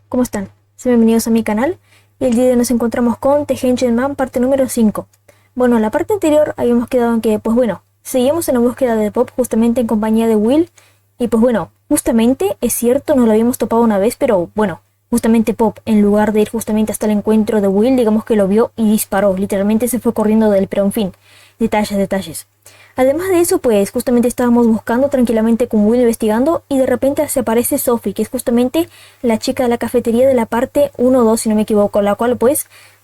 ¿Cómo están? Sean bienvenidos a mi canal y el día de hoy nos encontramos con The Henchman Man parte número 5. Bueno, en la parte anterior habíamos quedado en que, seguimos en la búsqueda de Pop justamente en compañía de Will y justamente, es cierto, nos lo habíamos topado una vez, pero justamente Pop, en lugar de ir justamente hasta el encuentro de Will, digamos que lo vio y disparó, literalmente se fue corriendo de él, pero en fin, detalles. Además de eso, justamente estábamos buscando tranquilamente con Will investigando y de repente se aparece Sophie, que es justamente la chica de la cafetería de la parte 1 o 2, si no me equivoco, la cual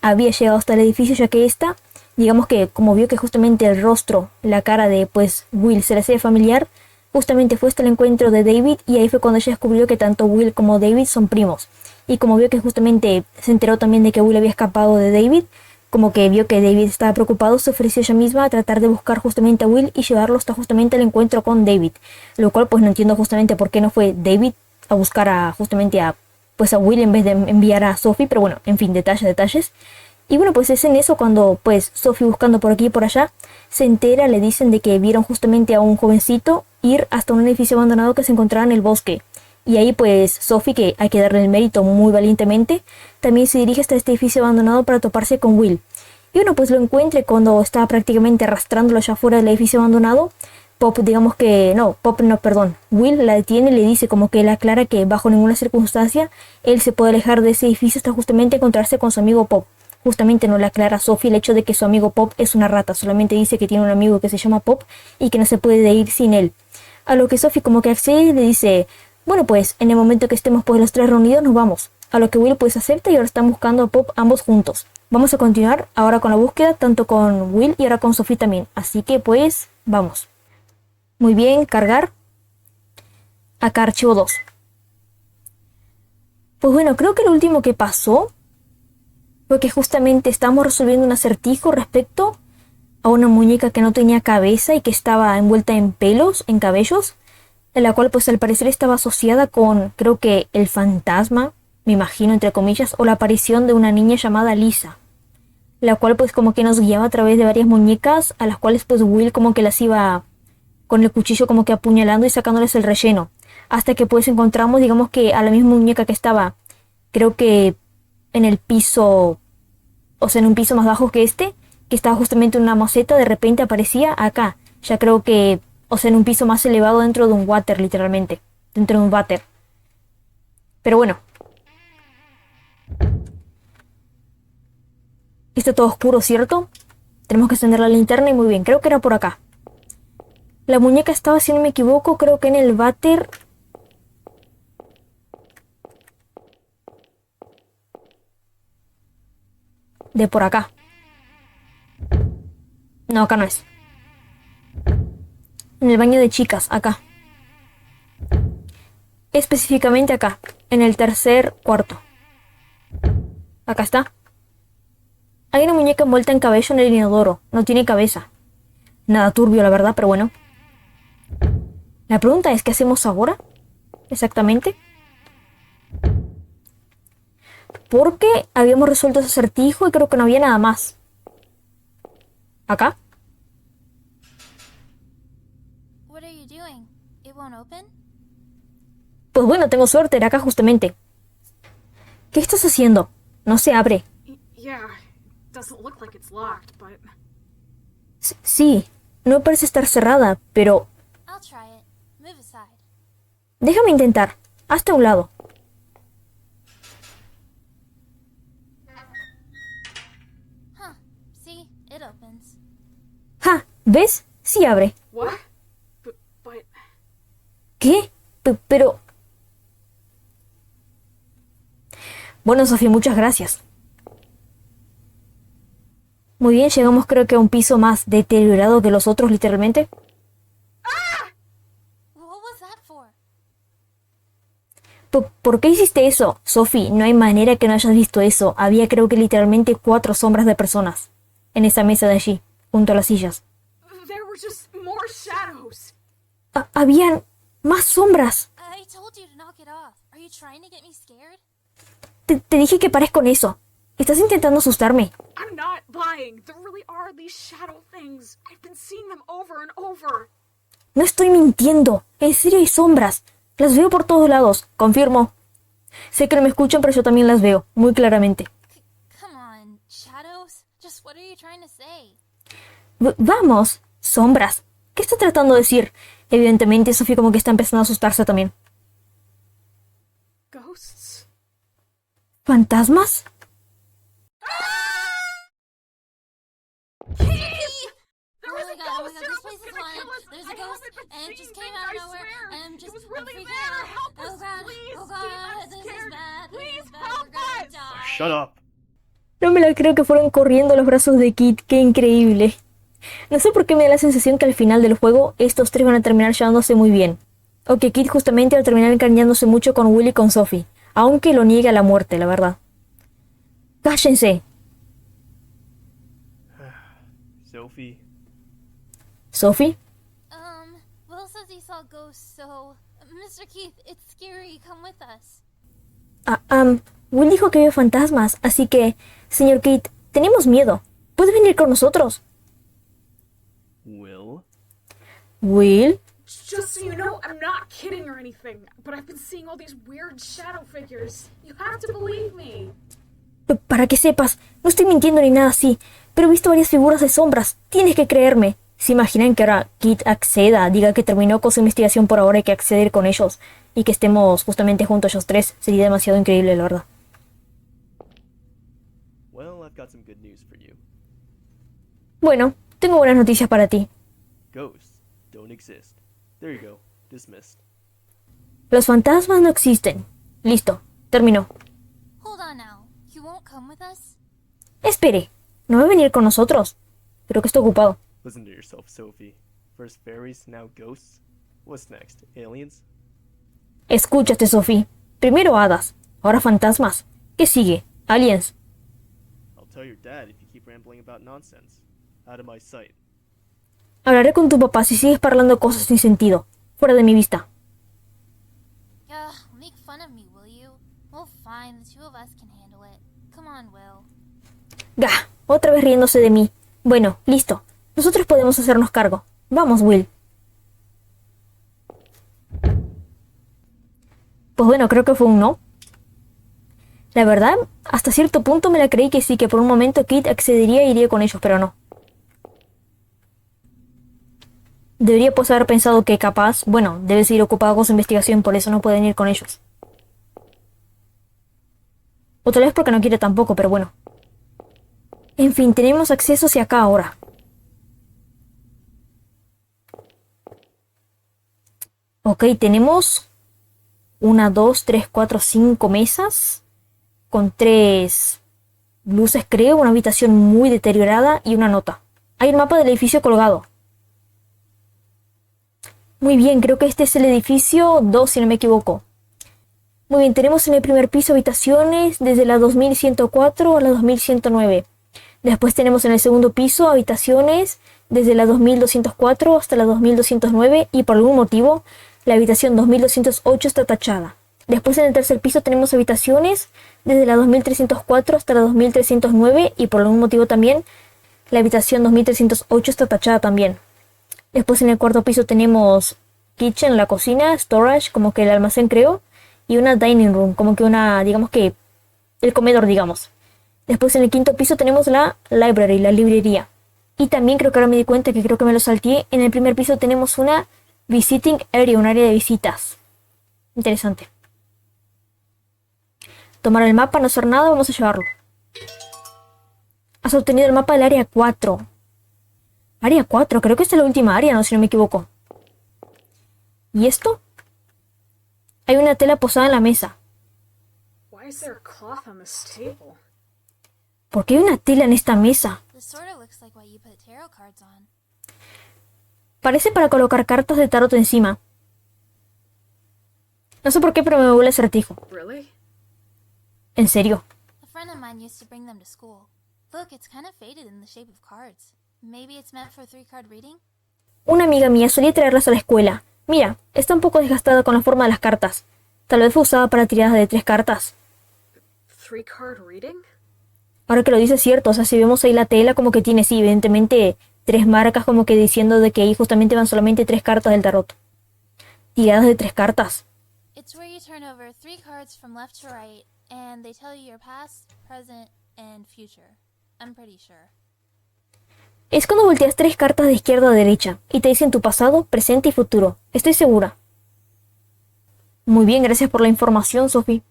había llegado hasta el edificio ya que esta, digamos que como vio que justamente el rostro, la cara de Will se le hacía familiar, justamente fue hasta el encuentro de David y ahí fue cuando ella descubrió que tanto Will como David son primos. Y como vio que justamente se enteró también de que Will había escapado de David, como que vio que David estaba preocupado, se ofreció ella misma a tratar de buscar justamente a Will y llevarlo hasta justamente el encuentro con David. Lo cual no entiendo justamente por qué no fue David a buscar justamente a Will en vez de enviar a Sophie, pero bueno, en fin, detalles. Y es en eso cuando Sophie buscando por aquí y por allá se entera, le dicen de que vieron justamente a un jovencito ir hasta un edificio abandonado que se encontraba en el bosque. Y ahí Sophie, que hay que darle el mérito muy valientemente, también se dirige hasta este edificio abandonado para toparse con Will. Y lo encuentra cuando está prácticamente arrastrándolo ya fuera del edificio abandonado. Will la detiene y le dice como que le aclara que bajo ninguna circunstancia él se puede alejar de ese edificio hasta justamente encontrarse con su amigo Pop. Justamente no le aclara a Sophie el hecho de que su amigo Pop es una rata, solamente dice que tiene un amigo que se llama Pop y que no se puede ir sin él. A lo que Sophie como que accede y le dice, en el momento que estemos los tres reunidos nos vamos. A lo que Will acepta y ahora están buscando a Pop ambos juntos. Vamos a continuar ahora con la búsqueda, tanto con Will y ahora con Sophie también. Así que vamos. Muy bien, cargar. Acá archivo 2. Creo que lo último que pasó fue que justamente estábamos resolviendo un acertijo respecto a una muñeca que no tenía cabeza y que estaba envuelta en pelos, en cabellos, en la cual al parecer estaba asociada con, creo que el fantasma, me imagino entre comillas, o la aparición de una niña llamada Lisa, la cual como que nos guiaba a través de varias muñecas a las cuales Will como que las iba con el cuchillo como que apuñalando y sacándoles el relleno, hasta que encontramos digamos que a la misma muñeca que estaba, creo que en el piso, o sea en un piso más bajo que que estaba justamente en una maceta, de repente aparecía acá, ya creo que, en un piso más elevado dentro de un water, literalmente, dentro de un váter. Pero está todo oscuro, ¿cierto? Tenemos que encender la linterna y muy bien, creo que era por acá. La muñeca estaba, si no me equivoco, creo que en el váter. De por acá. No, acá no es. En el baño de chicas, acá. Específicamente acá, en el tercer cuarto. Acá está. Hay una muñeca envuelta en cabello en el inodoro. No tiene cabeza. Nada turbio, la verdad, pero bueno. La pregunta es, ¿qué hacemos ahora? Exactamente. Porque habíamos resuelto ese acertijo y creo que no había nada más. ¿Acá? Tengo suerte, era acá justamente. ¿Qué estás haciendo? No se abre. Sí, no parece estar cerrada, pero... Déjame intentar. Hazte a un lado. ¡Ja! ¿Ves? Sí abre. ¿Qué? Pero... Bueno, Sofía, muchas gracias. Muy bien, llegamos creo que a un piso más deteriorado que los otros, literalmente. ¿Por qué hiciste eso? Sophie, no hay manera que no hayas visto eso. Había creo que literalmente 4 sombras de personas en esa mesa de allí, junto a las sillas. Habían más sombras. Te dije que pares con eso. Estás intentando asustarme. No estoy mintiendo. En serio hay sombras. Las veo por todos lados. Confirmo. Sé que no me escuchan, pero yo también las veo, muy claramente. Come on, shadows. Just what are you trying to say? Vamos, sombras. ¿Qué está tratando de decir? Evidentemente, Sophie como que está empezando a asustarse también. Ghosts? ¿Fantasmas? There was a Oh my ghost god, here this who was place is gonna haunted. kill us. There's a I ghost, haven't been and it just seeing came things, out of I nowhere, swear. and I'm It just was I'm really freaking there. out. Help Oh us, god, please. oh Steve, I'm god, this is scared. bad, this Please is bad, help we're gonna us. die. Shut up. No me la creo que fueron corriendo a los brazos de Kit, qué increíble. No sé por qué me da la sensación que al final del juego estos tres van a terminar llevándose muy bien. O que Kit justamente va a terminar encariñándose mucho con Will y con Sophie, aunque lo niegue a la muerte, la verdad. ¡Cállense! Sophie. ¿Sophie? Will says he saw ghosts, so Mr. Keith, it's scary, come with us. Will dijo que vio fantasmas, así que, señor Kit, tenemos miedo. ¿Puede venir con nosotros? Will? ¿Will? Just so you know, I'm not kidding or anything, but I've been seeing all these weird shadow figures. You have to believe me. Para que sepas, no estoy mintiendo ni nada así, pero he visto varias figuras de sombras. Tienes que creerme. ¿Se imaginan que ahora Kit acceda, diga que terminó con su investigación por ahora y que acceder con ellos y que estemos justamente juntos ellos tres? Sería demasiado increíble, la verdad. Well, I've got some good news for you. Bueno, tengo buenas noticias para ti. Ghosts don't exist. There you go. Dismissed. Los fantasmas no existen. Listo, terminó. Hold on now, you won't come with us? Espere, ¿no va a venir con nosotros? Creo que está ocupado. Listen to yourself, Sophie. First fairies, now ghosts. What's next? Aliens? Escúchate, Sophie. Primero hadas, ahora fantasmas. ¿Qué sigue? Aliens. I'll tell your dad if you keep rambling about nonsense. Out of my sight. Hablaré con tu papá si sigues parlando cosas sin sentido. Fuera de mi vista. Make fun of me, will you? Well, fine, the two of us can handle it. Come on, Will. Gah, otra vez riéndose de mí. Bueno, listo. Nosotros podemos hacernos cargo. Vamos, Will. Pues bueno, creo que fue un no. La verdad, hasta cierto punto me la creí que sí, que por un momento Kit accedería e iría con ellos, pero no. Debería pues haber pensado que capaz, bueno, debe seguir ocupado con su investigación, por eso no pueden ir con ellos. O tal vez porque no quiere tampoco, pero bueno. En fin, tenemos acceso hacia acá ahora. Ok, tenemos 1, 2, 3, 4, 5 mesas con 3 luces, creo, una habitación muy deteriorada y una nota. Hay un mapa del edificio colgado. Muy bien, creo que este es el edificio 2, si no me equivoco. Muy bien, tenemos en el primer piso habitaciones desde la 2104 a la 2109. Después tenemos en el segundo piso habitaciones desde la 2204 hasta la 2209 y por algún motivo la habitación 2208 está tachada. Después en el tercer piso tenemos habitaciones desde la 2304 hasta la 2309 y por algún motivo también la habitación 2308 está tachada también. Después en el cuarto piso tenemos kitchen, la cocina, storage, como que el almacén creo, y una dining room, como que una, digamos que el comedor, digamos. Después en el quinto piso tenemos la library, la librería. Y también creo que ahora me di cuenta que creo que me lo salteé. En el primer piso tenemos una visiting area, un área de visitas. Interesante. Tomar el mapa, no hacer nada, vamos a llevarlo. Has obtenido el mapa del área 4. Área 4, creo que esta es la última área, no, si no me equivoco. ¿Y esto? Hay una tela posada en la mesa. Why is there a cloth on this table? ¿Por qué hay una tela en esta mesa? This sorta looks like what you put tarot cards on. Parece para colocar cartas de tarot encima. No sé por qué, pero me vuelve acertijo. Really? ¿En serio? A friend of mine used to bring them to school. Look, it's kind of faded in the shape of cards. Maybe it's meant for a 3-card reading? Una amiga mía solía traerlas a la escuela. Mira, está un poco desgastada con la forma de las cartas. Tal vez fue usada para tiradas de 3 cartas. 3-card reading? Ahora que lo dice es cierto, o sea, si vemos ahí la tela como que tiene, sí, evidentemente 3 marcas como que diciendo de que ahí justamente van solamente 3 cartas del tarot. Tiradas de 3 cartas. It It's where you turn over 3 cards from left to right, and they tell you your past, present, and future. I'm pretty sure. Es cuando volteas 3 cartas de izquierda a derecha y te dicen tu pasado, presente y futuro. Estoy segura. Muy bien, gracias por la información, Sophie.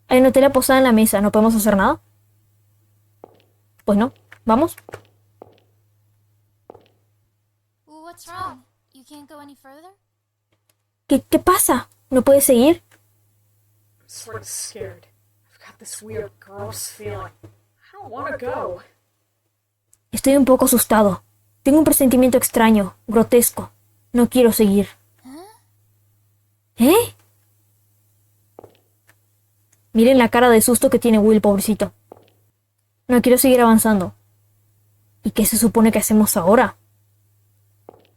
Hay una tela posada en la mesa, ¿no podemos hacer nada? Pues no, vamos. What's wrong? You can't go any further? ¿Qué pasa? ¿No puedes seguir? I'm sort of scared. I've got this weird, gross feeling. I don't want to go. Estoy un poco asustado. Tengo un presentimiento extraño, grotesco. No quiero seguir. ¿Eh? Miren la cara de susto que tiene Will, pobrecito. No quiero seguir avanzando. ¿Y qué se supone que hacemos ahora?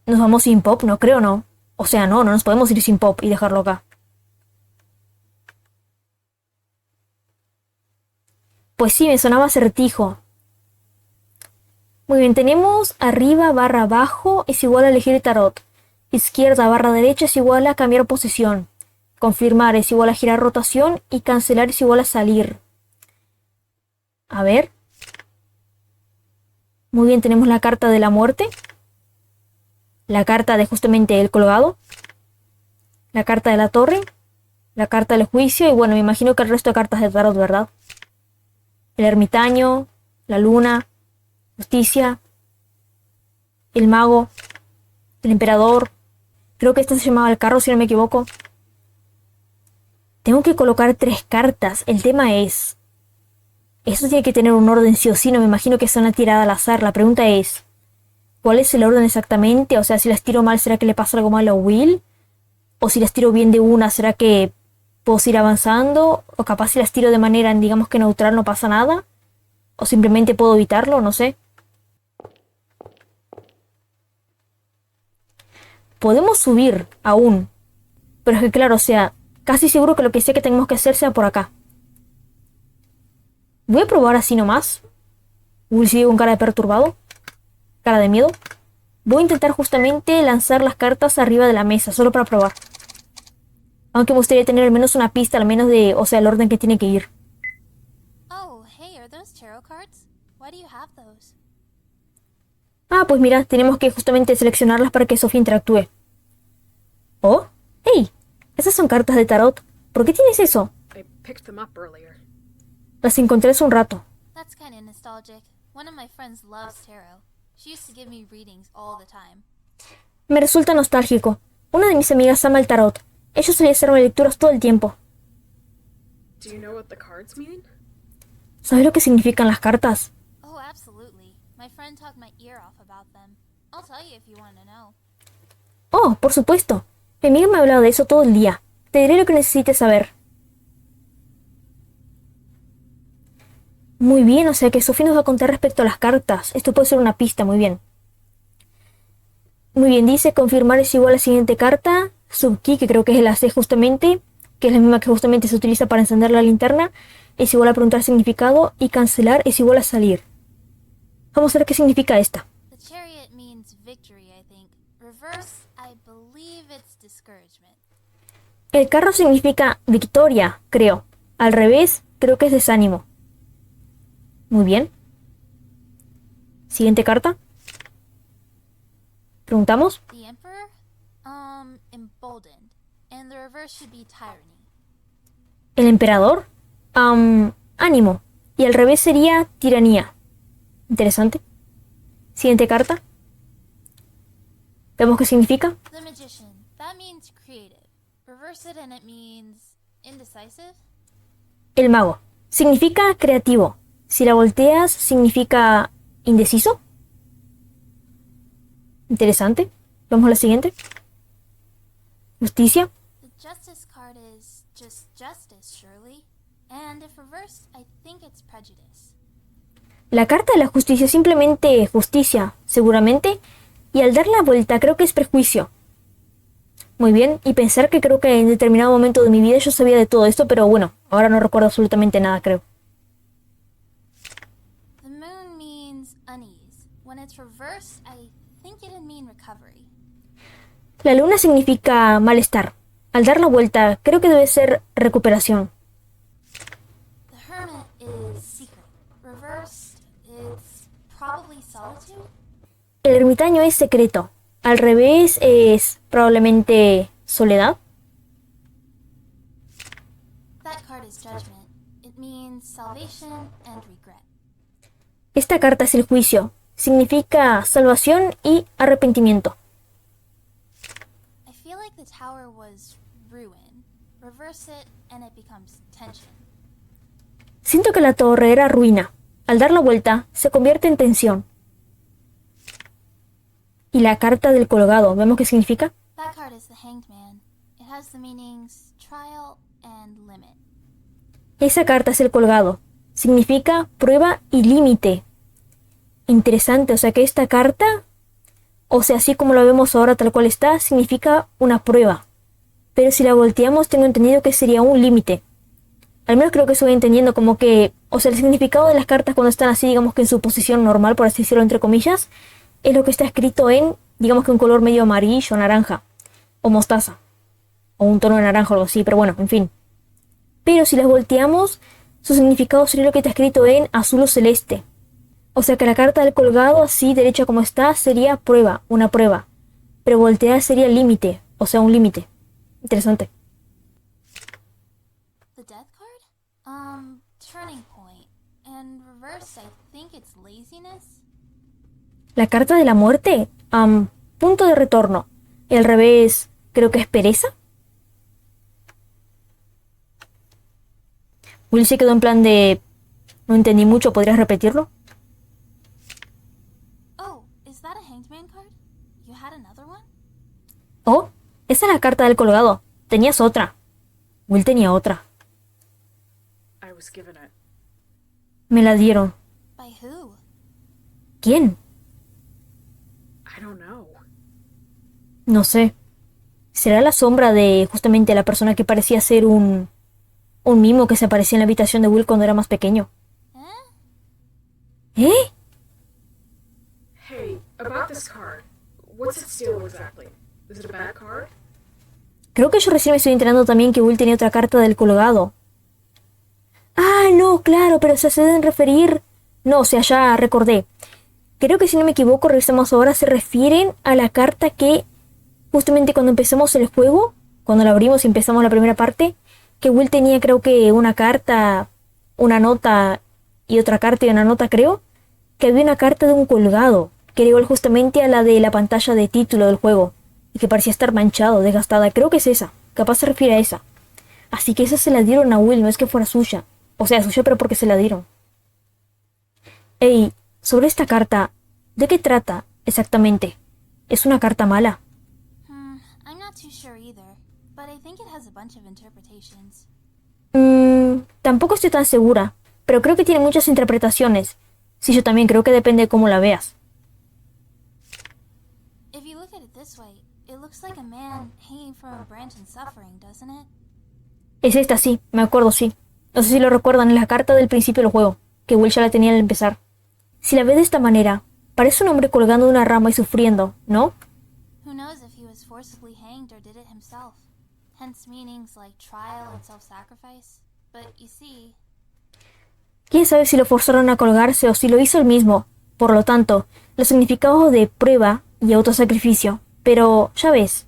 ¿Nos vamos sin Pop? No creo, no. O sea, no nos podemos ir sin Pop y dejarlo acá. Pues sí, me sonaba acertijo. Muy bien, tenemos arriba barra abajo es igual a elegir tarot. Izquierda barra derecha es igual a cambiar posición. Confirmar es igual a girar rotación y cancelar es igual a salir. A ver. Muy bien, tenemos la carta de la muerte. La carta de justamente el colgado. La carta de la torre. La carta del juicio. Y bueno, me imagino que el resto de cartas de tarot, ¿verdad? El ermitaño. La luna. Justicia. El mago. El emperador. Creo que este se llamaba el carro, si no me equivoco. Tengo que colocar 3 cartas. El tema es... Esto tiene que tener un orden sí o sí. No me imagino que sea una tirada al azar. La pregunta es... ¿Cuál es el orden exactamente? O sea, si las tiro mal, ¿será que le pasa algo malo a Will? O si las tiro bien de una, ¿será que puedo seguir avanzando? O capaz si las tiro de manera, digamos que neutral, no pasa nada. O simplemente puedo evitarlo, no sé. Podemos subir aún. Pero es que claro, o sea, casi seguro que lo que sé que tenemos que hacer sea por acá. Voy a probar así nomás. Will sigue con cara de perturbado. Cara de miedo. Voy a intentar justamente lanzar las cartas arriba de la mesa, solo para probar. Aunque me gustaría tener al menos una pista, al menos de, o sea, el orden que tiene que ir. Oh, hey, are those tarot cards? Why do you have those? Ah, pues mira, tenemos que justamente seleccionarlas para que Sophie interactúe. Oh, hey, esas son cartas de tarot. ¿Por qué tienes eso? I picked them up earlier. Las encontré hace un rato. That's kind of nostalgic. One of my friends loves tarot. She used to give me readings all the time. Me resulta nostálgico. Una de mis amigas ama el tarot. Ella solía hacerme lecturas todo el tiempo. Do you know what the cards mean? ¿Sabes lo que significan las cartas? Oh, absolutely. My friend talked my ear off about them. I'll tell you if you want to know. Oh, por supuesto. Mi amiga me ha hablado de eso todo el día. Te diré lo que necesites saber. Muy bien, o sea que Sophie nos va a contar respecto a las cartas. Esto puede ser una pista, muy bien. Muy bien, dice confirmar es igual a la siguiente carta. Subkey, que creo que es el AC justamente, que es la misma que justamente se utiliza para encender la linterna, es igual a preguntar significado. Y cancelar es igual a salir. Vamos a ver qué significa esta. The chariot means victory, I think. Reverse, I believe it's discouragement. El carro significa victoria, creo. Al revés, creo que es desánimo. Muy bien. Siguiente carta. Preguntamos. The emperor? Emboldened. And the reverse should be tyranny. El emperador. Ánimo. Y al revés sería tiranía. Interesante. Siguiente carta. Vemos qué significa. The magician. That means creative. Reverse it and it means indecisive. El mago. Significa creativo. Si la volteas, significa indeciso. Interesante. Vamos a la siguiente. Justicia. The justice card is just justice, surely. And if reversed, I think it's prejudice. La carta de la justicia es simplemente justicia, seguramente. Y al dar la vuelta creo que es prejuicio. Muy bien, y pensar que creo que en determinado momento de mi vida yo sabía de todo esto, pero bueno, ahora no recuerdo absolutamente nada, creo. The moon means unease. When it's reversed, I think it'd mean recovery. La luna significa malestar. Al dar la vuelta, creo que debe ser recuperación. The hermit is secret. Reversed, it's probably solitude. El ermitaño es secreto. Al revés es probablemente soledad. That card is judgment. It means salvation and regret. Esta carta es el juicio. Significa salvación y arrepentimiento. I feel like the tower was ruin. Reverse it and it becomes tension. Siento que la torre era ruina. Al dar la vuelta, se convierte en tensión. Y la carta del colgado, ¿vemos qué significa? That card is the Hanged Man. It has the meanings trial and limit. Esa carta es el colgado. Significa prueba y límite. Interesante, o sea que esta carta, o sea, así como la vemos ahora tal cual está, significa una prueba. Pero si la volteamos, tengo entendido que sería un límite. Al menos creo que eso voy entendiendo como que, o sea, el significado de las cartas cuando están así, digamos que en su posición normal, por así decirlo, entre comillas, es lo que está escrito en, digamos que un color medio amarillo, naranja, o mostaza, o un tono de naranja o algo así, pero bueno, en fin. Pero si las volteamos, su significado sería lo que está escrito en azul o celeste. O sea que la carta del colgado, así derecha como está, sería prueba, una prueba. Pero volteada sería límite, o sea, un límite. Interesante. The death card? Turning point. And reverse, I think it's laziness. La carta de la muerte, punto de retorno. El revés, creo que es pereza. Will se quedó en plan de... No entendí mucho, ¿podrías repetirlo? Oh, is that a Hanged Man card? You had another one? Oh, esa es la carta del colgado. Tenías otra. Will tenía otra. I was given it. Me la dieron. By who? ¿Quién? I don't know. No sé. ¿Será la sombra de justamente la persona que parecía ser un mimo que se aparecía en la habitación de Will cuando era más pequeño? Eh? ¿Eh? Hey, about this card. What's its deal exactly? Is it a bad card? Creo que yo recién me estoy enterando también que Will tenía otra carta del colgado. Ah, no, claro, pero se deben referir... No, o sea, ya recordé. Creo que si no me equivoco, revisamos ahora, se refieren a la carta que justamente cuando empezamos el juego, cuando la abrimos y empezamos la primera parte, que Will tenía creo que una carta, una nota y otra carta y una nota creo, que había una carta de un colgado, que era igual justamente a la de la pantalla de título del juego, y que parecía estar manchado, desgastada. Creo que es esa, capaz se refiere a esa. Así que esa se la dieron a Will, no es que fuera suya. O sea, suya pero porque se la dieron. Ey, sobre esta carta, ¿de qué trata exactamente? ¿Es una carta mala? I'm not too sure either, but I think it has a bunch of interpretations. Tampoco estoy tan segura, pero creo que tiene muchas interpretaciones. Sí, yo también creo que depende de cómo la veas. If you look at it this way, it looks like a man hanging from a branch and suffering, doesn't it? Es esta, sí, me acuerdo, sí. No sé si lo recuerdan, en la carta del principio del juego, que Will ya la tenía al empezar. Si la ves de esta manera, parece un hombre colgando de una rama y sufriendo, ¿no? Who knows if he was forcibly hanged or did it himself? Hence meanings like trial and self-sacrifice. But you see, ¿Quién sabe si lo forzaron a colgarse o si lo hizo él mismo? Por lo tanto, los significados de prueba y autosacrificio. Pero, ya ves,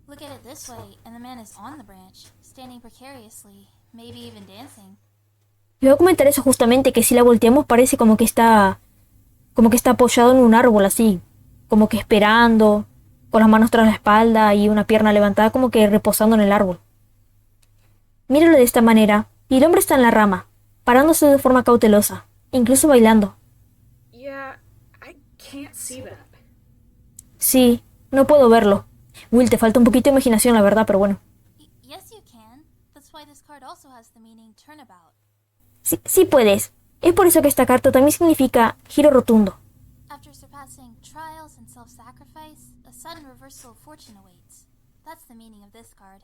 look at it this way, and the man is on the branch, standing precariously, maybe even dancing. le voy a comentar eso justamente, que si la volteamos parece como que está apoyado en un árbol así, como que esperando, con las manos tras la espalda y una pierna levantada como que reposando en el árbol. Míralo de esta manera, y el hombre está en la rama, parándose de forma cautelosa, incluso bailando. Yeah, I can't see that. Sí, no puedo verlo. Will, te falta un poquito de imaginación, la verdad, pero bueno. Yes, you can. That's why this card also has the meaning turnabout. Sí puedes. Es por eso que esta carta también significa giro rotundo. After surpassing trials and self-sacrifice, a sudden reversal of fortune awaits. That's the meaning of this card.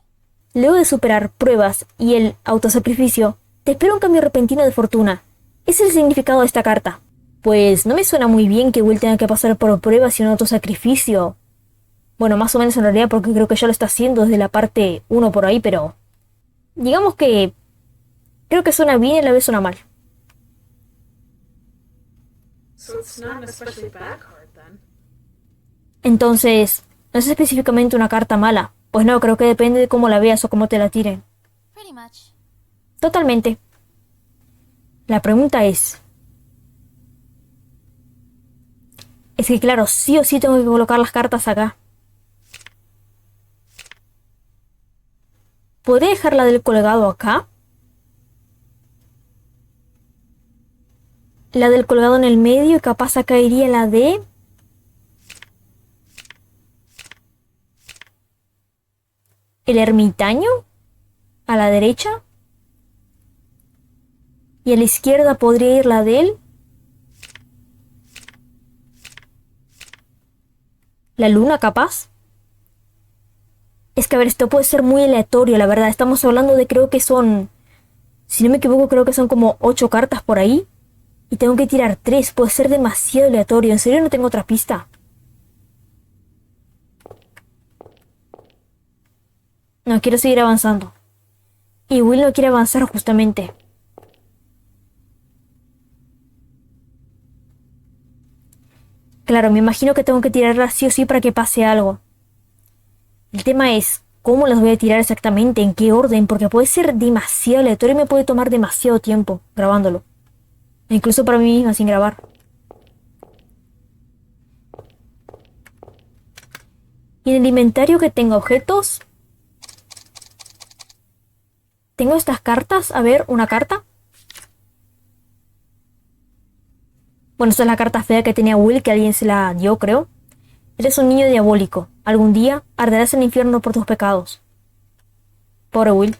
Luego de superar pruebas y el autosacrificio, te espera un cambio repentino de fortuna. Ese es el significado de esta carta. Pues no me suena muy bien que Will tenga que pasar por pruebas y un autosacrificio. Bueno, más o menos en realidad porque creo que ya lo está haciendo desde la parte 1 por ahí, pero... digamos que... creo que suena bien y a la vez suena mal. So it's not an especially bad card then. Entonces, no es específicamente una carta mala. Pues no, creo que depende de cómo la veas o cómo te la tiren. Pretty much. Totalmente. La pregunta es... es que claro, sí o sí tengo que colocar las cartas acá. ¿Podría dejar la del colgado acá? La del colgado en el medio y capaz acá iría la de... el ermitaño. A la derecha. Y a la izquierda podría ir la de él. La luna capaz. Es que a ver, esto puede ser muy aleatorio, la verdad. Estamos hablando de creo que son... si no me equivoco creo que son como 8 cartas por ahí. Y tengo que tirar 3. Puede ser demasiado aleatorio. ¿En serio no tengo otra pista? No, quiero seguir avanzando. Y Will no quiere avanzar justamente. Claro, me imagino que tengo que tirarla sí o sí para que pase algo. El tema es, ¿cómo las voy a tirar exactamente? ¿En qué orden? Porque puede ser demasiado aleatorio y me puede tomar demasiado tiempo grabándolo. E incluso para mí misma sin grabar. Y en el inventario que tengo objetos... tengo estas cartas. A ver, una carta. Bueno, esta es la carta fea que tenía Will, que alguien se la dio, creo. Eres un niño diabólico. Algún día arderás en el infierno por tus pecados. Pobre Will.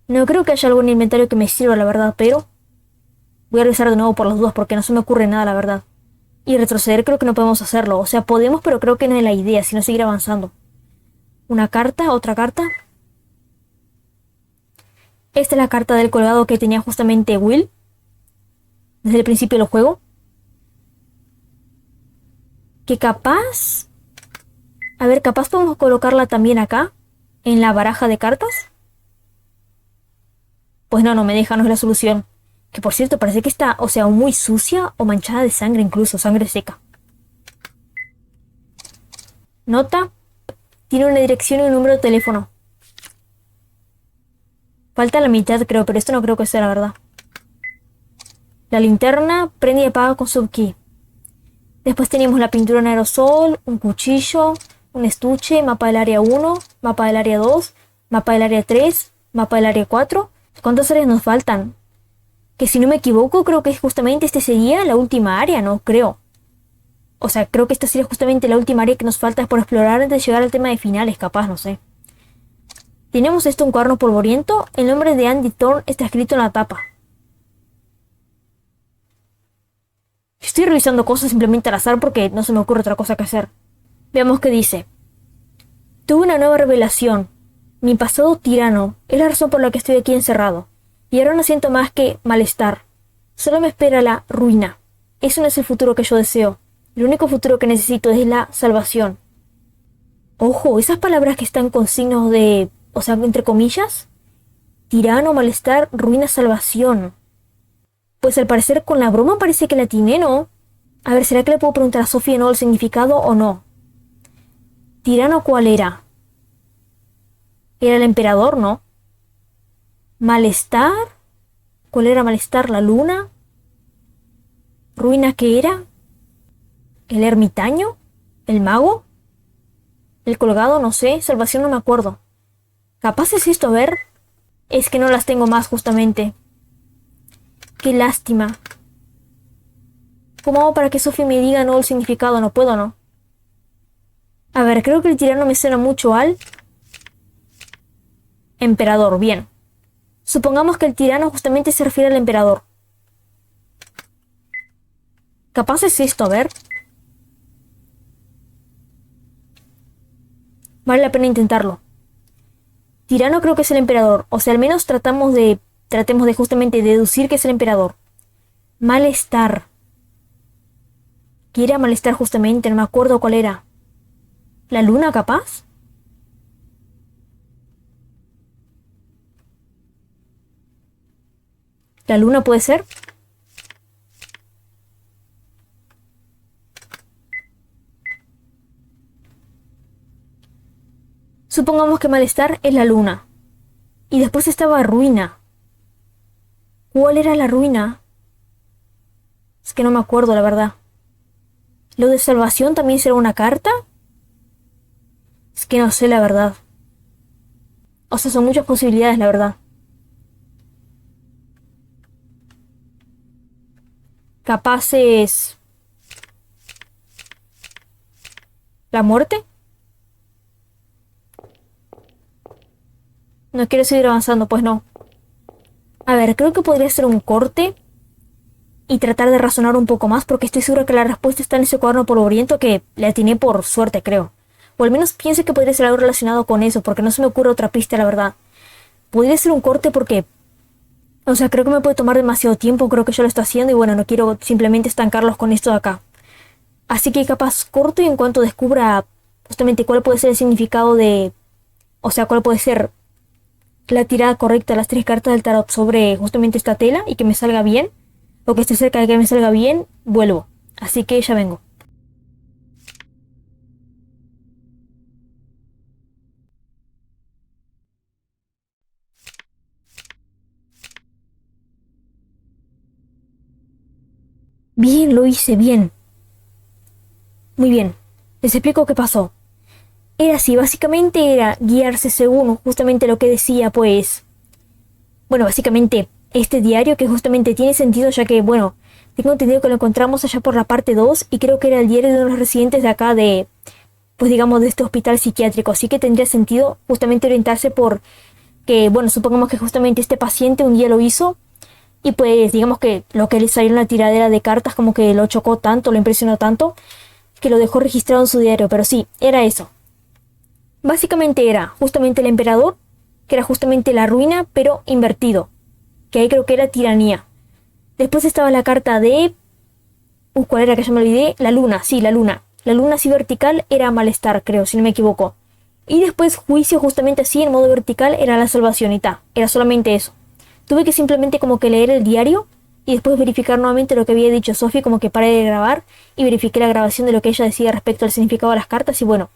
No creo que haya algún inventario que me sirva, la verdad, pero... voy a revisar de nuevo por las dudas porque no se me ocurre nada, la verdad. Y retroceder creo que no podemos hacerlo. O sea, podemos, pero creo que no es la idea, sino seguir avanzando. Una carta, otra carta. Esta es la carta del colgado que tenía justamente Will. Desde el principio del juego. Que capaz... a ver, capaz podemos colocarla también acá. En la baraja de cartas. Pues no, no me deja, no es la solución. Que por cierto, parece que está, o sea, muy sucia o manchada de sangre incluso, sangre seca. Nota. Tiene una dirección y un número de teléfono. Falta la mitad creo, pero esto no creo que sea la verdad. La linterna prende y apaga con subkey. Después tenemos la pintura en aerosol, un cuchillo, un estuche, mapa del área 1, mapa del área 2, mapa del área 3, mapa del área 4. ¿Cuántas áreas nos faltan? Que si no me equivoco, creo que justamente este sería la última área, ¿no? Creo. O sea, creo que esta sería justamente la última área que nos falta por explorar antes de llegar al tema de finales, capaz, no sé. Tenemos esto, un cuaderno polvoriento. El nombre de Andy Thorne está escrito en la tapa. Estoy revisando cosas simplemente al azar porque no se me ocurre otra cosa que hacer. Veamos qué dice. Tuve una nueva revelación. Mi pasado tirano es la razón por la que estoy aquí encerrado. Y ahora no siento más que malestar. Solo me espera la ruina. Eso no es el futuro que yo deseo. El único futuro que necesito es la salvación. Ojo, esas palabras que están con signos de... o sea, entre comillas. Tirano, malestar, ruina, salvación. Pues al parecer con la broma parece que la atiné, ¿no? A ver, ¿será que le puedo preguntar a Sofía no el significado o no? Tirano, ¿cuál era? Era el emperador, ¿no? Malestar. ¿Cuál era malestar? ¿La luna? ¿Ruina qué era? ¿El ermitaño? ¿El mago? ¿El colgado? No sé. Salvación no me acuerdo. ¿Capaz es esto? A ver. Es que no las tengo más justamente. Qué lástima. ¿Cómo hago para que Sophie me diga no el significado? No puedo, ¿no? A ver, creo que el tirano me suena mucho al... emperador, bien. Supongamos que el tirano justamente se refiere al emperador. Capaz es esto, a ver. Vale la pena intentarlo. Tirano creo que es el emperador. O sea, al menos tratemos de justamente deducir que es el emperador. Malestar. ¿Qué era malestar justamente? No me acuerdo cuál era. ¿La luna capaz? ¿La luna puede ser? Supongamos que malestar es la luna. Y después estaba ruina. ¿Cuál era la ruina? Es que no me acuerdo, la verdad. ¿Lo de salvación también será una carta? Es que no sé, la verdad. O sea, son muchas posibilidades, la verdad. Capaz es... ¿la muerte? No quiero seguir avanzando, pues no. A ver, creo que podría ser un corte y tratar de razonar un poco más, porque estoy segura que la respuesta está en ese cuaderno polvoriento que le atiné por suerte, creo. O al menos pienso que podría ser algo relacionado con eso, porque no se me ocurre otra pista, la verdad. Podría ser un corte porque... O sea, creo que me puede tomar demasiado tiempo, creo que ya lo está haciendo y bueno, no quiero simplemente estancarlos con esto de acá. Así que capaz corto y en cuanto descubra justamente cuál puede ser el significado de... O sea, cuál puede ser la tirada correcta de las 3 cartas del tarot sobre justamente esta tela y que me salga bien, o que esté cerca de que me salga bien, vuelvo. Así que ya vengo. Bien, lo hice bien. Muy bien. Les explico qué pasó. Era así, básicamente era guiarse según justamente lo que decía, pues... Bueno, básicamente este diario que justamente tiene sentido ya que, bueno, tengo entendido que lo encontramos allá por la parte 2 y creo que era el diario de unos residentes de acá de... Pues digamos de este hospital psiquiátrico, así que tendría sentido justamente orientarse por... Que, bueno, supongamos que justamente este paciente un día lo hizo y pues digamos que lo que le salió en la tiradera de cartas como que lo chocó tanto, lo impresionó tanto, que lo dejó registrado en su diario, pero sí, era eso. Básicamente era justamente el emperador, que era justamente la ruina, pero invertido. Que ahí creo que era tiranía. Después estaba la carta de... ¿cuál era que ya me olvidé? La luna, sí, la luna. La luna así vertical era malestar, creo, si no me equivoco. Y después juicio justamente así, en modo vertical, era la salvación y ta. Era solamente eso. Tuve que simplemente como que leer el diario y después verificar nuevamente lo que había dicho Sophie, como que paré de grabar y verifiqué la grabación de lo que ella decía respecto al significado de las cartas y bueno...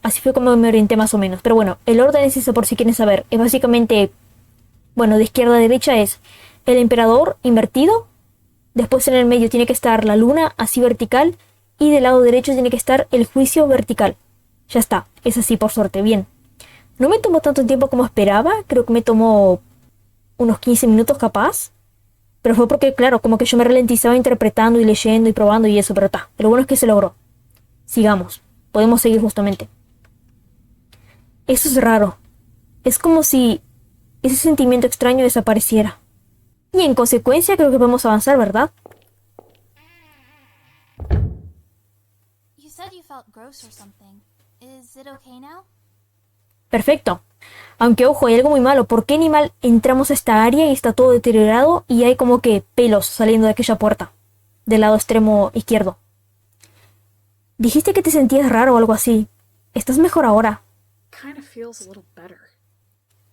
Así fue como me orienté más o menos. Pero bueno, el orden es eso por si quieren saber. Es básicamente, bueno, de izquierda a derecha es el emperador invertido. Después en el medio tiene que estar la luna así vertical. Y del lado derecho tiene que estar el juicio vertical. Ya está, es así por suerte, bien. No me tomó tanto tiempo como esperaba. Creo que me tomó unos 15 minutos capaz. Pero fue porque, claro, como que yo me ralentizaba interpretando y leyendo y probando y eso. Pero está, lo bueno es que se logró. Sigamos, podemos seguir justamente. Eso es raro. Es como si ese sentimiento extraño desapareciera. Y en consecuencia creo que podemos avanzar, ¿verdad? You said you felt gross or something. Is it okay now? Perfecto. Aunque ojo, hay algo muy malo. ¿Por qué animal entramos a esta área y está todo deteriorado y hay como que pelos saliendo de aquella puerta? Del lado extremo izquierdo. Dijiste que te sentías raro o algo así. ¿Estás mejor ahora? Kinda feels a little better.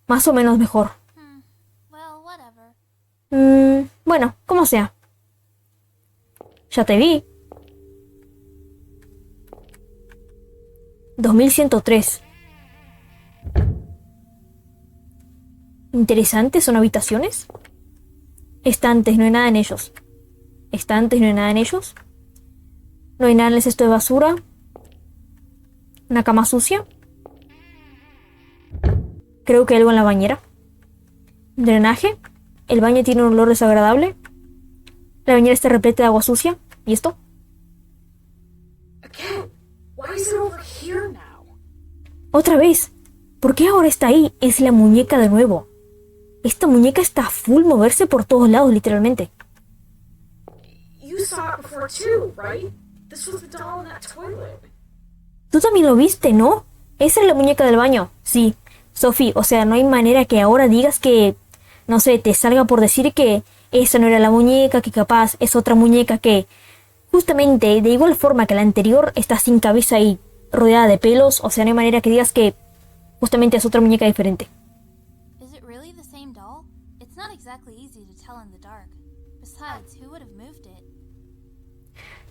Más o menos mejor. Well, whatever. Bueno, como sea. Ya te vi. 2103. Interesante, ¿son habitaciones? Estantes, no hay nada en ellos. Estantes, no hay nada en ellos. No hay nada en el cesto de basura. Una cama sucia. Creo que algo en la bañera. Drenaje. El baño tiene un olor desagradable. La bañera está repleta de agua sucia. ¿Y esto? Again, why is it over here now? Otra vez. ¿Por qué ahora está ahí? Es la muñeca de nuevo. Esta muñeca está a full moverse por todos lados, literalmente. You saw it before too, right? This was the doll in that toilet. Tú también lo viste, ¿no? Esa es la muñeca del baño. Sí. Sophie, o sea, no hay manera que ahora digas que, no sé, te salga por decir que esa no era la muñeca, que capaz es otra muñeca que, justamente, de igual forma que la anterior, está sin cabeza y rodeada de pelos, o sea, no hay manera que digas que justamente es otra muñeca diferente. Is it really the same doll? It's not exactly easy to tell in the dark. Besides, who would have moved it?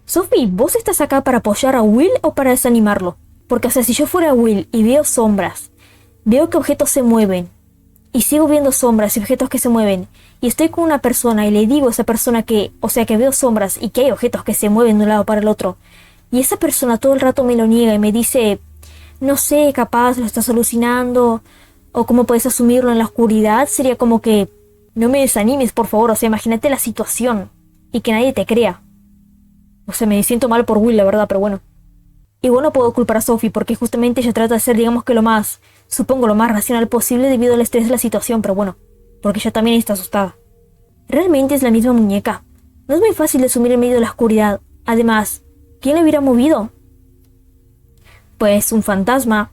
Sophie, ¿vos estás acá para apoyar a Will o para desanimarlo? Porque, o sea, si yo fuera Will y veo sombras, veo que objetos se mueven, y sigo viendo sombras y objetos que se mueven, y estoy con una persona y le digo a esa persona que, o sea, que veo sombras y que hay objetos que se mueven de un lado para el otro, y esa persona todo el rato me lo niega y me dice, no sé, capaz lo estás alucinando, o cómo puedes asumirlo en la oscuridad, sería como que, no me desanimes, por favor, o sea, imagínate la situación, y que nadie te crea. O sea, me siento mal por Will, la verdad, pero bueno. Igual no puedo culpar a Sophie porque justamente ella trata de ser, digamos que lo más racional posible debido al estrés de la situación, pero bueno, porque ella también está asustada. Realmente es la misma muñeca. No es muy fácil de asumir en medio de la oscuridad. Además, ¿quién la hubiera movido? Pues un fantasma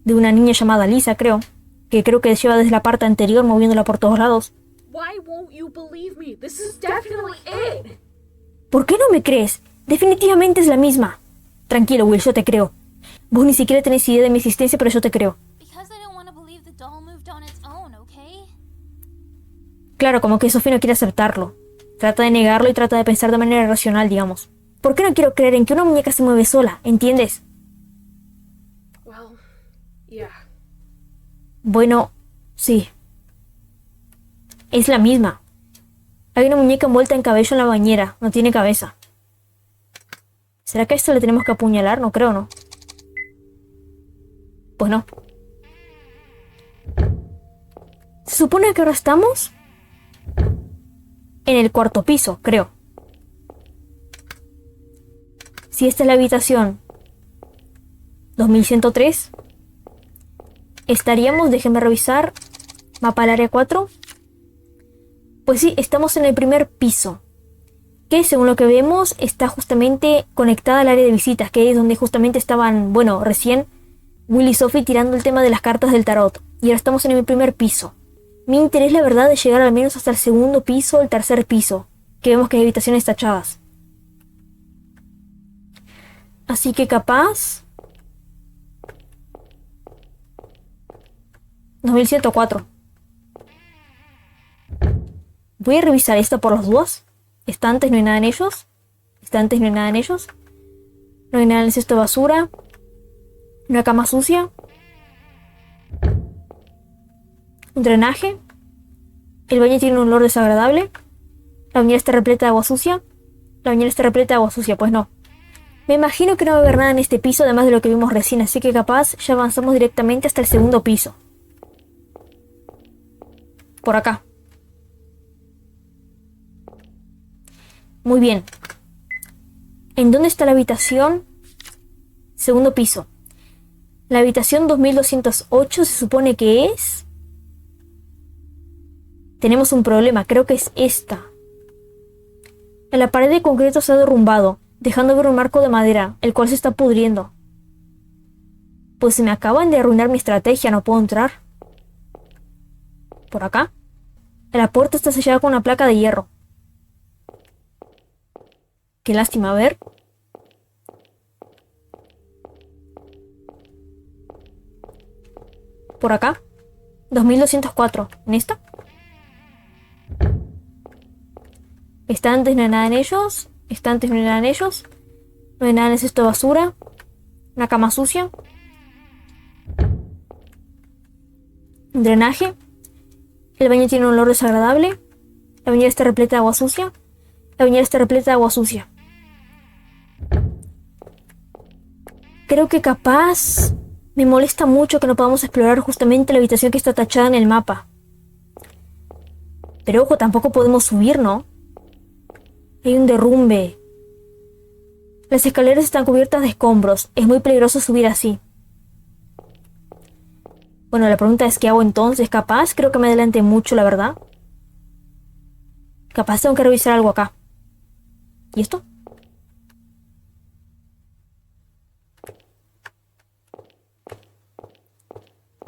de una niña llamada Lisa, creo, que creo que lleva desde la parte anterior moviéndola por todos lados. Why won't you believe me? This is definitely it. ¿Por qué no me crees? Definitivamente es la misma. Tranquilo, Will, yo te creo. Vos ni siquiera tenés idea de mi existencia, pero yo te creo. Because I don't want to believe the doll moved on its own, okay? Claro, como que Sophie no quiere aceptarlo. Trata de negarlo y trata de pensar de manera racional, digamos. ¿Por qué no quiero creer en que una muñeca se mueve sola? ¿Entiendes? Well, yeah. Bueno, sí. Es la misma. Hay una muñeca envuelta en cabello en la bañera. No tiene cabeza. ¿Será que a esto le tenemos que apuñalar? No creo, ¿no? Pues no. Se supone que ahora estamos en el cuarto piso, creo. Si esta es la habitación 2103, estaríamos, déjenme revisar, mapa del área 4. Pues sí, estamos en el primer piso, que según lo que vemos está justamente conectada al área de visitas, que es donde justamente estaban, bueno, recién Will y Sophie tirando el tema de las cartas del tarot. Y ahora estamos en el primer piso. Mi interés, la verdad, es llegar al menos hasta el segundo piso o el tercer piso, que vemos que hay habitaciones tachadas. Así que capaz... 2104. Voy a revisar esto por las dudas. Estantes, no hay nada en ellos. Estantes, no hay nada en ellos. No hay nada en el cesto de basura. Una cama sucia. Un drenaje. El baño tiene un olor desagradable. La bañera está repleta de agua sucia. La bañera está repleta de agua sucia, pues no. Me imagino que no va a haber nada en este piso además de lo que vimos recién, así que capaz ya avanzamos directamente hasta el segundo piso. Por acá. Muy bien. ¿En dónde está la habitación? Segundo piso. La habitación 2208 se supone que es... Tenemos un problema, creo que es esta. La pared de concreto se ha derrumbado, dejando ver un marco de madera, el cual se está pudriendo. Pues se me acaban de arruinar mi estrategia, no puedo entrar. ¿Por acá? La puerta está sellada con una placa de hierro. Qué lástima, a ver. Por acá. 2204. ¿En esta? Estantes, no hay nada en ellos. Estantes, no hay nada en ellos. No hay nada en el cesto de basura. Una cama sucia. Un drenaje. El baño tiene un olor desagradable. La bañera está repleta de agua sucia. La bañera está repleta de agua sucia. Creo que capaz me molesta mucho que no podamos explorar justamente la habitación que está tachada en el mapa. Pero ojo, tampoco podemos subir, ¿no? Hay un derrumbe. Las escaleras están cubiertas de escombros. Es muy peligroso subir así. Bueno, la pregunta es ¿qué hago entonces? Capaz, creo que me adelanté mucho, la verdad. Capaz tengo que revisar algo acá. ¿Y esto?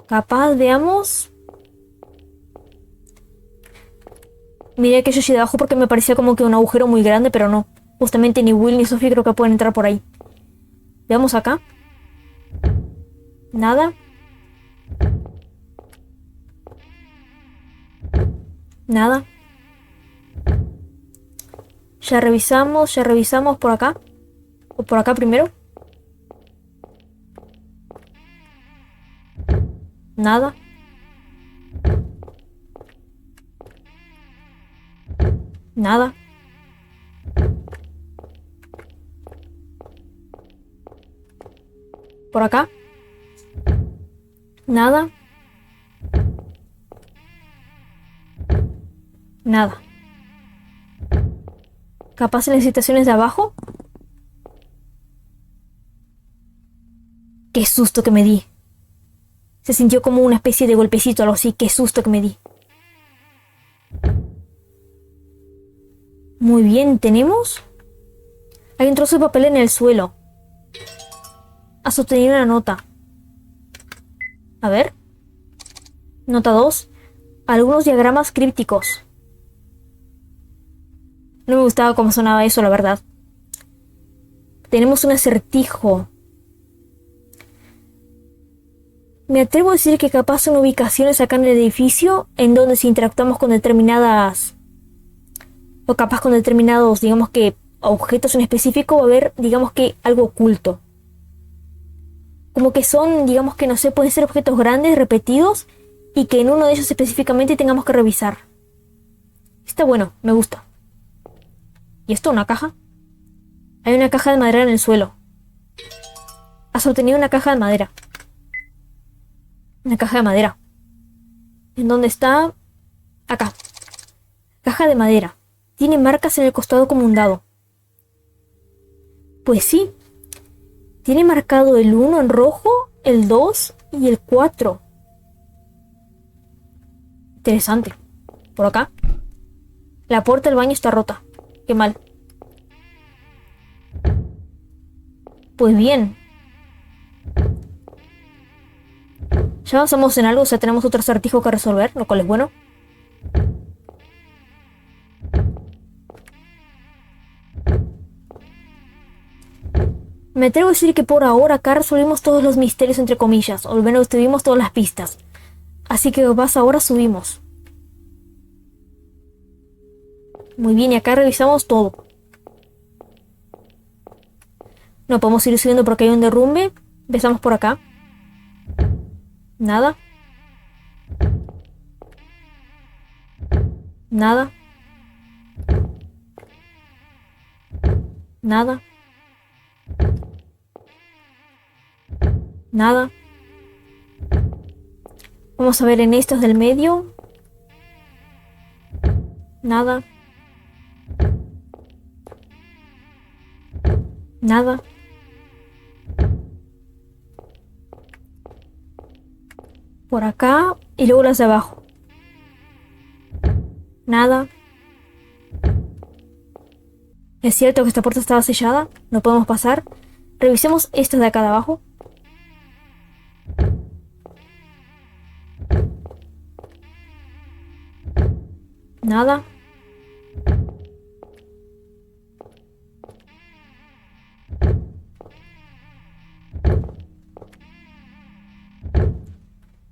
Capaz, veamos. Miré aquello allí de abajo porque me parecía como que un agujero muy grande, pero no. Justamente ni Will ni Sophie creo que pueden entrar por ahí. Veamos acá. Nada. Nada. Ya revisamos por acá. O por acá primero. Nada. Nada. Por acá. Nada. Nada. Capaz en las habitaciones de abajo. Qué susto que me di. Se sintió como una especie de golpecito, algo así. Qué susto que me di. Muy bien, tenemos. Hay un trozo de papel en el suelo. Ha sostenido una nota. A ver. Nota 2. Algunos diagramas crípticos. No me gustaba cómo sonaba eso, la verdad. Tenemos un acertijo. Me atrevo a decir que capaz son ubicaciones acá en el edificio en donde si interactuamos con determinadas... o capaz con determinados, digamos que, objetos en específico va a haber, digamos que, algo oculto. Como que son, digamos que, no sé, pueden ser objetos grandes, repetidos, y que en uno de ellos específicamente tengamos que revisar. Está bueno, me gusta. ¿Y esto? ¿Una caja? Hay una caja de madera en el suelo. Has obtenido una caja de madera. Una caja de madera. ¿En dónde está? Acá. Caja de madera. Tiene marcas en el costado como un dado. Pues sí. Tiene marcado el 1 en rojo, el 2 y el 4. Interesante. Por acá. La puerta del baño está rota. Qué mal. Pues bien. Ya avanzamos en algo, o sea, tenemos otro acertijo que resolver, lo cual es bueno. Me atrevo a decir que por ahora acá resolvimos todos los misterios entre comillas, o al menos tuvimos todas las pistas. Así que vas ahora subimos. Muy bien, y acá revisamos todo. No podemos ir subiendo porque hay un derrumbe. Empezamos por acá. Nada. Nada. Nada. Nada. Vamos a ver en estos del medio. Nada. Nada. Por acá y luego las de abajo. Nada. Es cierto que esta puerta estaba sellada. No podemos pasar. Revisemos estas de acá de abajo. Nada.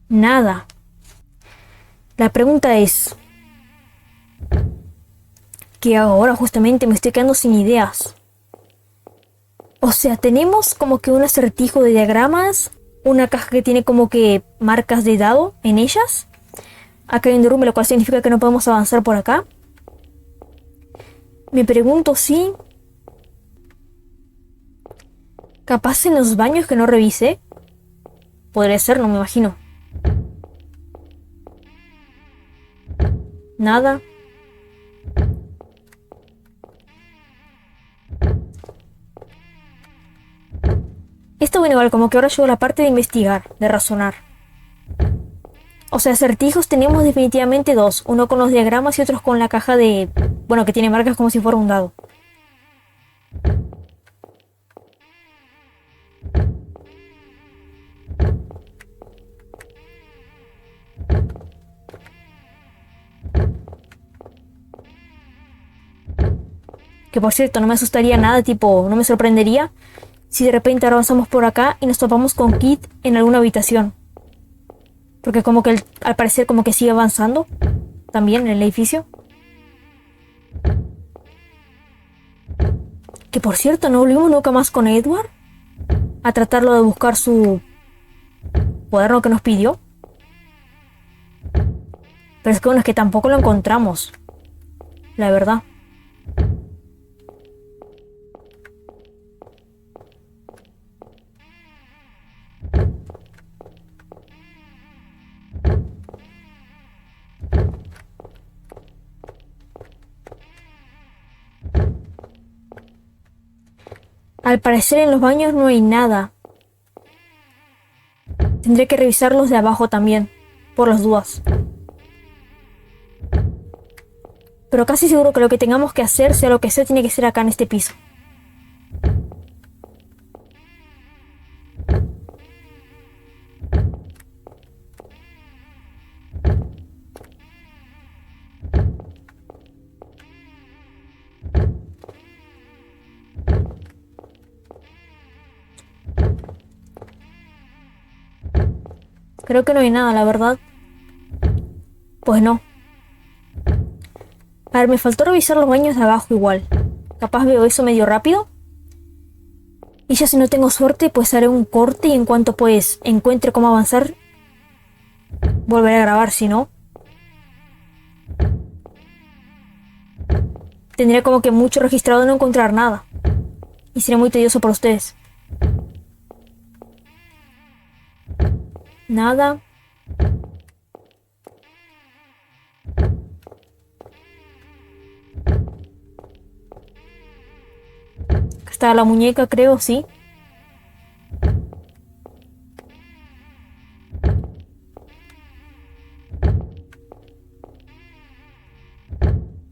Nada. La pregunta es... que ahora justamente me estoy quedando sin ideas. O sea, tenemos como que un acertijo de diagramas, una caja que tiene como que marcas de dado en ellas. Acá hay un derrumbe, lo cual significa que no podemos avanzar por acá. Me pregunto si... capaz en los baños que no revisé. Podría ser, no me imagino. Nada. Esto bueno, igual como que ahora llegó la parte de investigar, de razonar. O sea, acertijos tenemos definitivamente dos. Uno con los diagramas y otros con la caja de... bueno, que tiene marcas como si fuera un dado. Que por cierto, no me asustaría nada, tipo, no me sorprendería si de repente ahora avanzamos por acá y nos topamos con Kit en alguna habitación. Porque como que al parecer como que sigue avanzando también en el edificio. Que por cierto, no volvimos nunca más con Edward a tratarlo de buscar su cuaderno que nos pidió. Pero es que bueno, es que tampoco lo encontramos, la verdad. Al parecer en los baños no hay nada. Tendré que revisar los de abajo también, por las dudas. Pero casi seguro que lo que tengamos que hacer, sea lo que sea, tiene que ser acá en este piso. Creo que no hay nada, la verdad. Pues no. A ver, me faltó revisar los baños de abajo igual. Capaz veo eso medio rápido. Y ya si no tengo suerte, pues haré un corte y en cuanto pues encuentre cómo avanzar, volveré a grabar, si no. Tendré como que mucho registrado de no encontrar nada. Y sería muy tedioso para ustedes. Nada. Está la muñeca, creo, sí.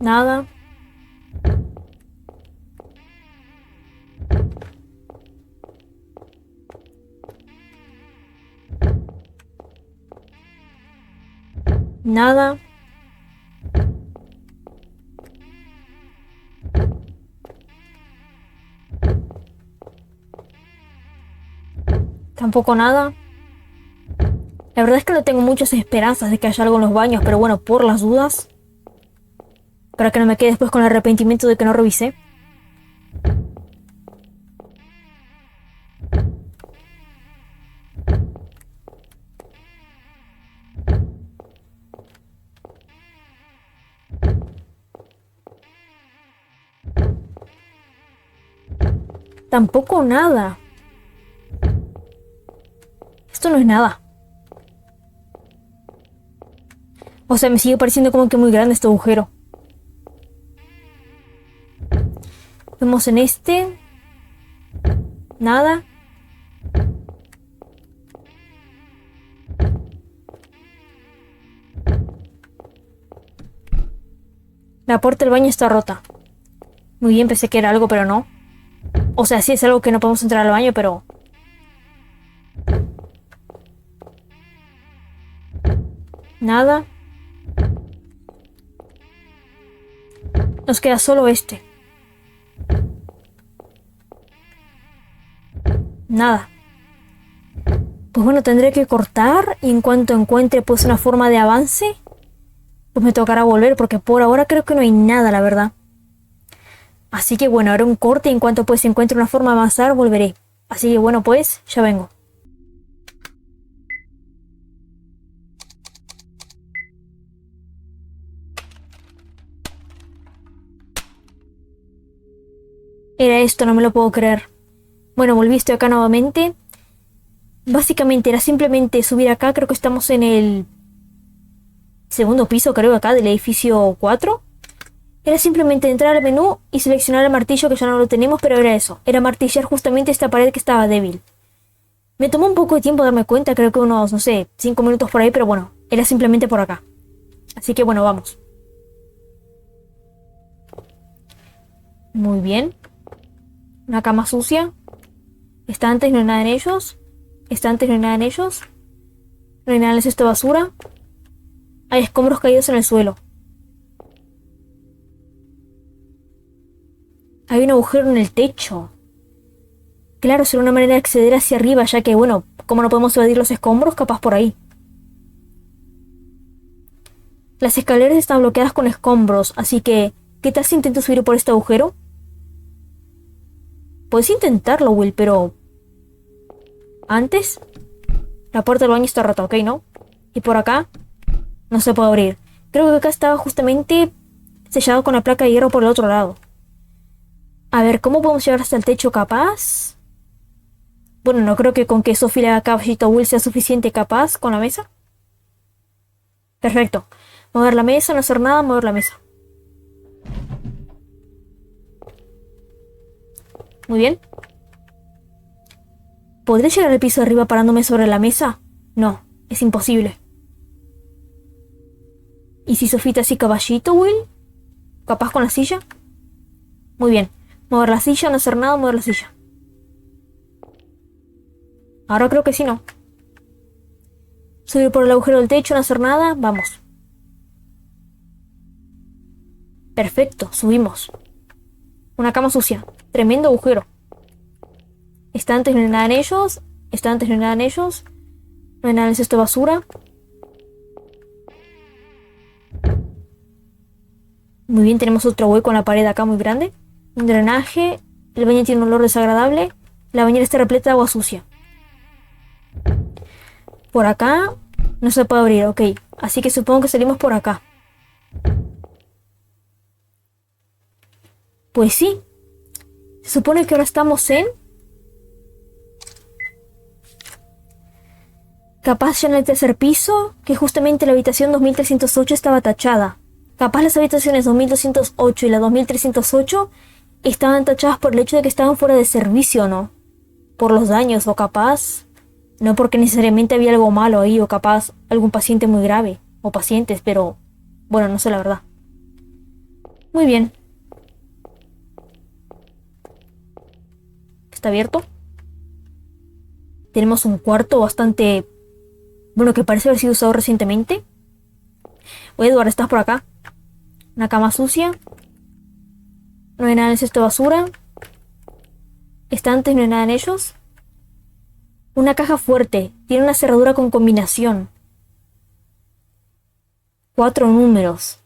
Nada. Nada. Tampoco nada. La verdad es que no tengo muchas esperanzas de que haya algo en los baños, pero bueno, por las dudas. Para que no me quede después con el arrepentimiento de que no revisé. Tampoco nada. Esto no es nada. O sea, me sigue pareciendo como que muy grande este agujero. Vemos en este. Nada. La puerta del baño está rota. Muy bien, pensé que era algo, pero no. O sea, sí es algo que no podemos entrar al baño, pero... Nada. Nos queda solo este. Nada. Pues bueno, tendré que cortar y en cuanto encuentre pues una forma de avance, pues me tocará volver porque por ahora creo que no hay nada, la verdad. Así que bueno, haré un corte y en cuanto pues encuentre una forma de avanzar, volveré. Así que bueno, pues ya vengo. Era esto, no me lo puedo creer. Bueno, volví, estoy acá nuevamente. Básicamente era simplemente subir acá, creo que estamos en el segundo piso, creo acá, del edificio 4. Era simplemente entrar al menú y seleccionar el martillo, que ya no lo tenemos, pero era eso. Era martillar justamente esta pared que estaba débil. Me tomó un poco de tiempo darme cuenta, creo que unos, no sé, 5 minutos por ahí, pero bueno, era simplemente por acá. Así que bueno, vamos. Muy bien. Una cama sucia. Estantes, no hay nada en ellos. Estantes, no hay nada en ellos. No hay nada en el cesto de basura. Hay escombros caídos en el suelo. Hay un agujero en el techo. Claro, será una manera de acceder hacia arriba, ya que, bueno, como no podemos evadir los escombros, capaz por ahí. Las escaleras están bloqueadas con escombros, así que, ¿qué tal si intento subir por este agujero? Puedes intentarlo, Will, pero... Antes, la puerta del baño está rota, ¿ok? ¿No? Y por acá, no se puede abrir. Creo que acá estaba justamente sellado con la placa de hierro por el otro lado. A ver, ¿cómo podemos llegar hasta el techo capaz? Bueno, no creo que con que Sophie le haga caballito a Will sea suficiente capaz con la mesa. Perfecto. Mover la mesa, no hacer nada, mover la mesa. Muy bien. ¿Podré llegar al piso de arriba parándome sobre la mesa? No, es imposible. ¿Y si Sofita así caballito, Will? ¿Capaz con la silla? Muy bien. Mover la silla, no hacer nada, mover la silla. Ahora creo que sí, no. Subir por el agujero del techo, no hacer nada, vamos. Perfecto, subimos. Una cama sucia. Tremendo agujero. Estantes, no hay nada en ellos. Estantes, no hay nada en ellos. No hay nada en el cesto de basura. Muy bien, tenemos otro hueco en la pared acá muy grande. Un drenaje. El baño tiene un olor desagradable. La bañera está repleta de agua sucia. Por acá no se puede abrir, ok. Así que supongo que salimos por acá. Pues sí. Se supone que ahora estamos en... Capaz ya en el tercer piso, que justamente la habitación 2308 estaba tachada. Capaz las habitaciones 2208 y la 2308 estaban tachadas por el hecho de que estaban fuera de servicio, ¿no? Por los daños, o capaz... No porque necesariamente había algo malo ahí, o capaz algún paciente muy grave, o pacientes, pero... Bueno, no sé la verdad. Muy bien. ¿Está abierto? Tenemos un cuarto bastante... Bueno, que parece haber sido usado recientemente. Edward, ¿estás por acá? Una cama sucia. No hay nada en el cesto de basura. Estantes, no hay nada en ellos. Una caja fuerte. Tiene una cerradura con combinación. 4 números.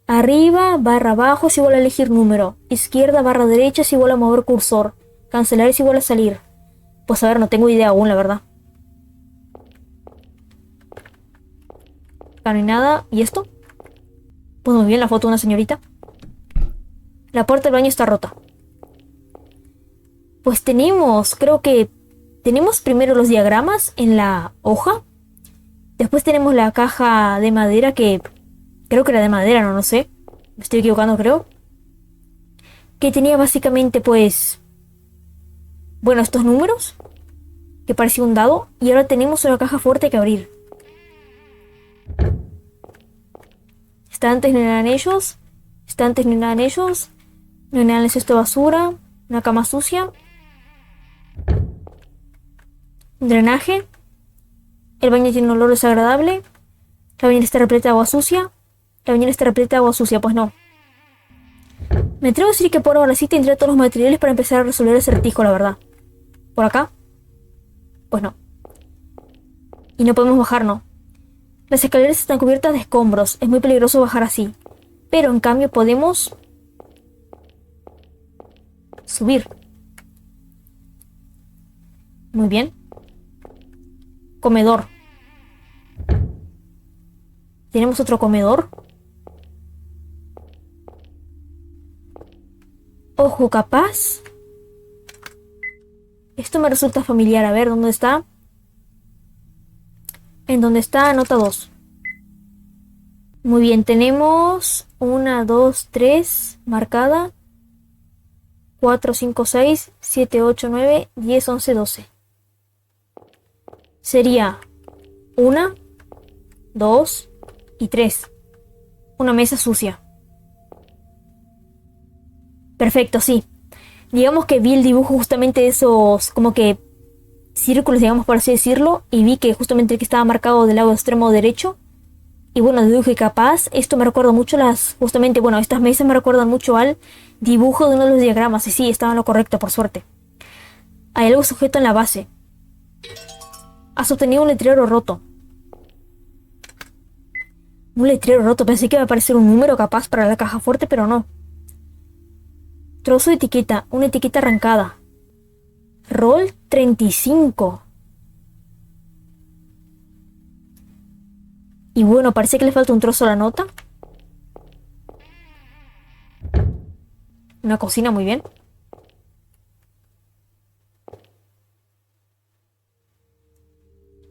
Arriba, barra abajo es igual a elegir número. Izquierda, barra derecha es igual a mover cursor. Cancelar es igual a salir. Pues a ver, no tengo idea aún, la verdad. Acá no hay nada. ¿Y esto? Pues muy bien, la foto de una señorita. La puerta del baño está rota. Pues tenemos, creo que... Tenemos primero los diagramas en la hoja. Después tenemos la caja de madera que... Creo que era de madera, no sé. Me estoy equivocando, creo. Que tenía básicamente, pues... Bueno, estos números. Que parecía un dado. Y ahora tenemos una caja fuerte que abrir. Estantes, no hay nada en ellos. Estantes, no hay nada en ellos. No hay nada en el cesto de basura. Una cama sucia. Un drenaje. El baño tiene un olor desagradable. La bañera está repleta de agua sucia. La bañera está repleta de agua sucia, pues no. Me atrevo a decir que por ahora sí tendría todos los materiales para empezar a resolver el acertijo, la verdad. ¿Por acá? Pues no. Y no podemos bajar, no. Las escaleras están cubiertas de escombros. Es muy peligroso bajar así. Pero en cambio podemos... subir. Muy bien. Comedor. ¿Tenemos otro comedor? Ojo, capaz. Esto me resulta familiar. A ver, ¿dónde está? En donde está, nota 2. Muy bien, tenemos 1, 2, 3 marcada. 4, 5, 6, 7, 8, 9, 10, 11, 12. Sería 1, 2 y 3. Una mesa sucia. Perfecto, sí. Digamos que vi el dibujo justamente de esos, como que círculos, digamos por así decirlo, y vi que justamente el que estaba marcado del lado extremo derecho. Y bueno, deduje capaz, esto me recuerda mucho justamente, bueno, estas mesas me recuerdan mucho al dibujo de uno de los diagramas, y sí, estaba en lo correcto, por suerte. Hay algo sujeto en la base. Has obtenido un letrero roto. Un letrero roto. Pensé que iba a aparecer un número capaz para la caja fuerte, pero no. Trozo de etiqueta. Una etiqueta arrancada. Rol 35. Y bueno, parece que le falta un trozo a la nota. Una cocina, muy bien.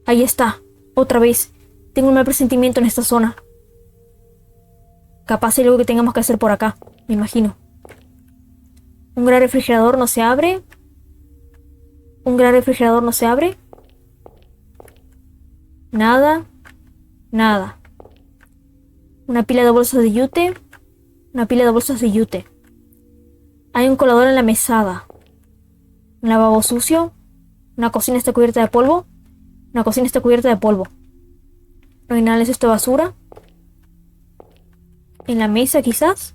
Ahí está. Otra vez. Tengo un mal presentimiento en esta zona. Capaz hay algo que tengamos que hacer por acá. Me imagino. Un gran refrigerador no se abre. Un gran refrigerador no se abre. Nada. Nada. Una pila de bolsas de yute. Una pila de bolsas de yute. Hay un colador en la mesada. Un lavabo sucio. Una cocina está cubierta de polvo. Una cocina está cubierta de polvo. No hay nada en el cesto de basura. En la mesa quizás.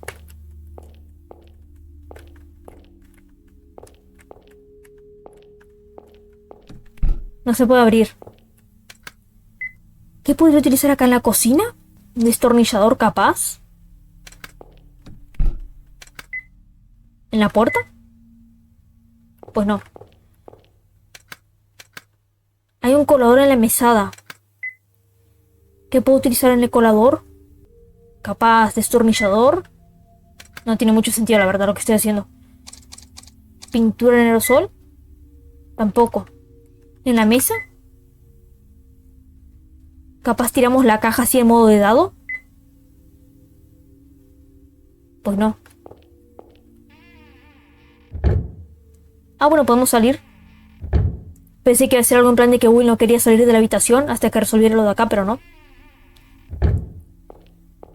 No se puede abrir. ¿Qué podría utilizar acá en la cocina? ¿Un destornillador capaz? ¿En la puerta? Pues no. Hay un colador en la mesada. ¿Qué puedo utilizar en el colador? Capaz destornillador. No tiene mucho sentido, la verdad, lo que estoy haciendo. ¿Pintura en aerosol? Tampoco. ¿En la mesa? Capaz tiramos la caja así en modo de dado. Pues no. Ah, bueno, podemos salir. Pensé que iba a ser algo en plan de que Will no quería salir de la habitación hasta que resolviera lo de acá, pero no.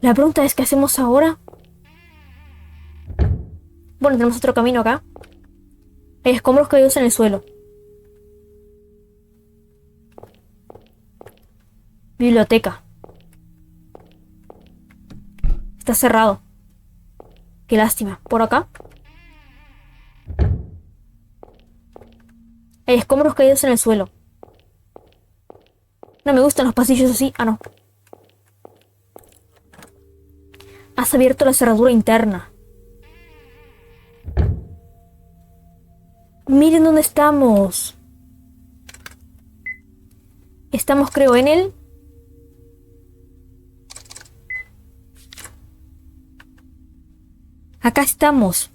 La pregunta es, ¿qué hacemos ahora? Bueno, tenemos otro camino acá. Hay escombros caídos en el suelo. Biblioteca. Está cerrado. Qué lástima. ¿Por acá? Hay escombros caídos en el suelo. No me gustan los pasillos así. Ah, no. Has abierto la cerradura interna. Miren dónde estamos. Estamos, creo, en el... Acá estamos.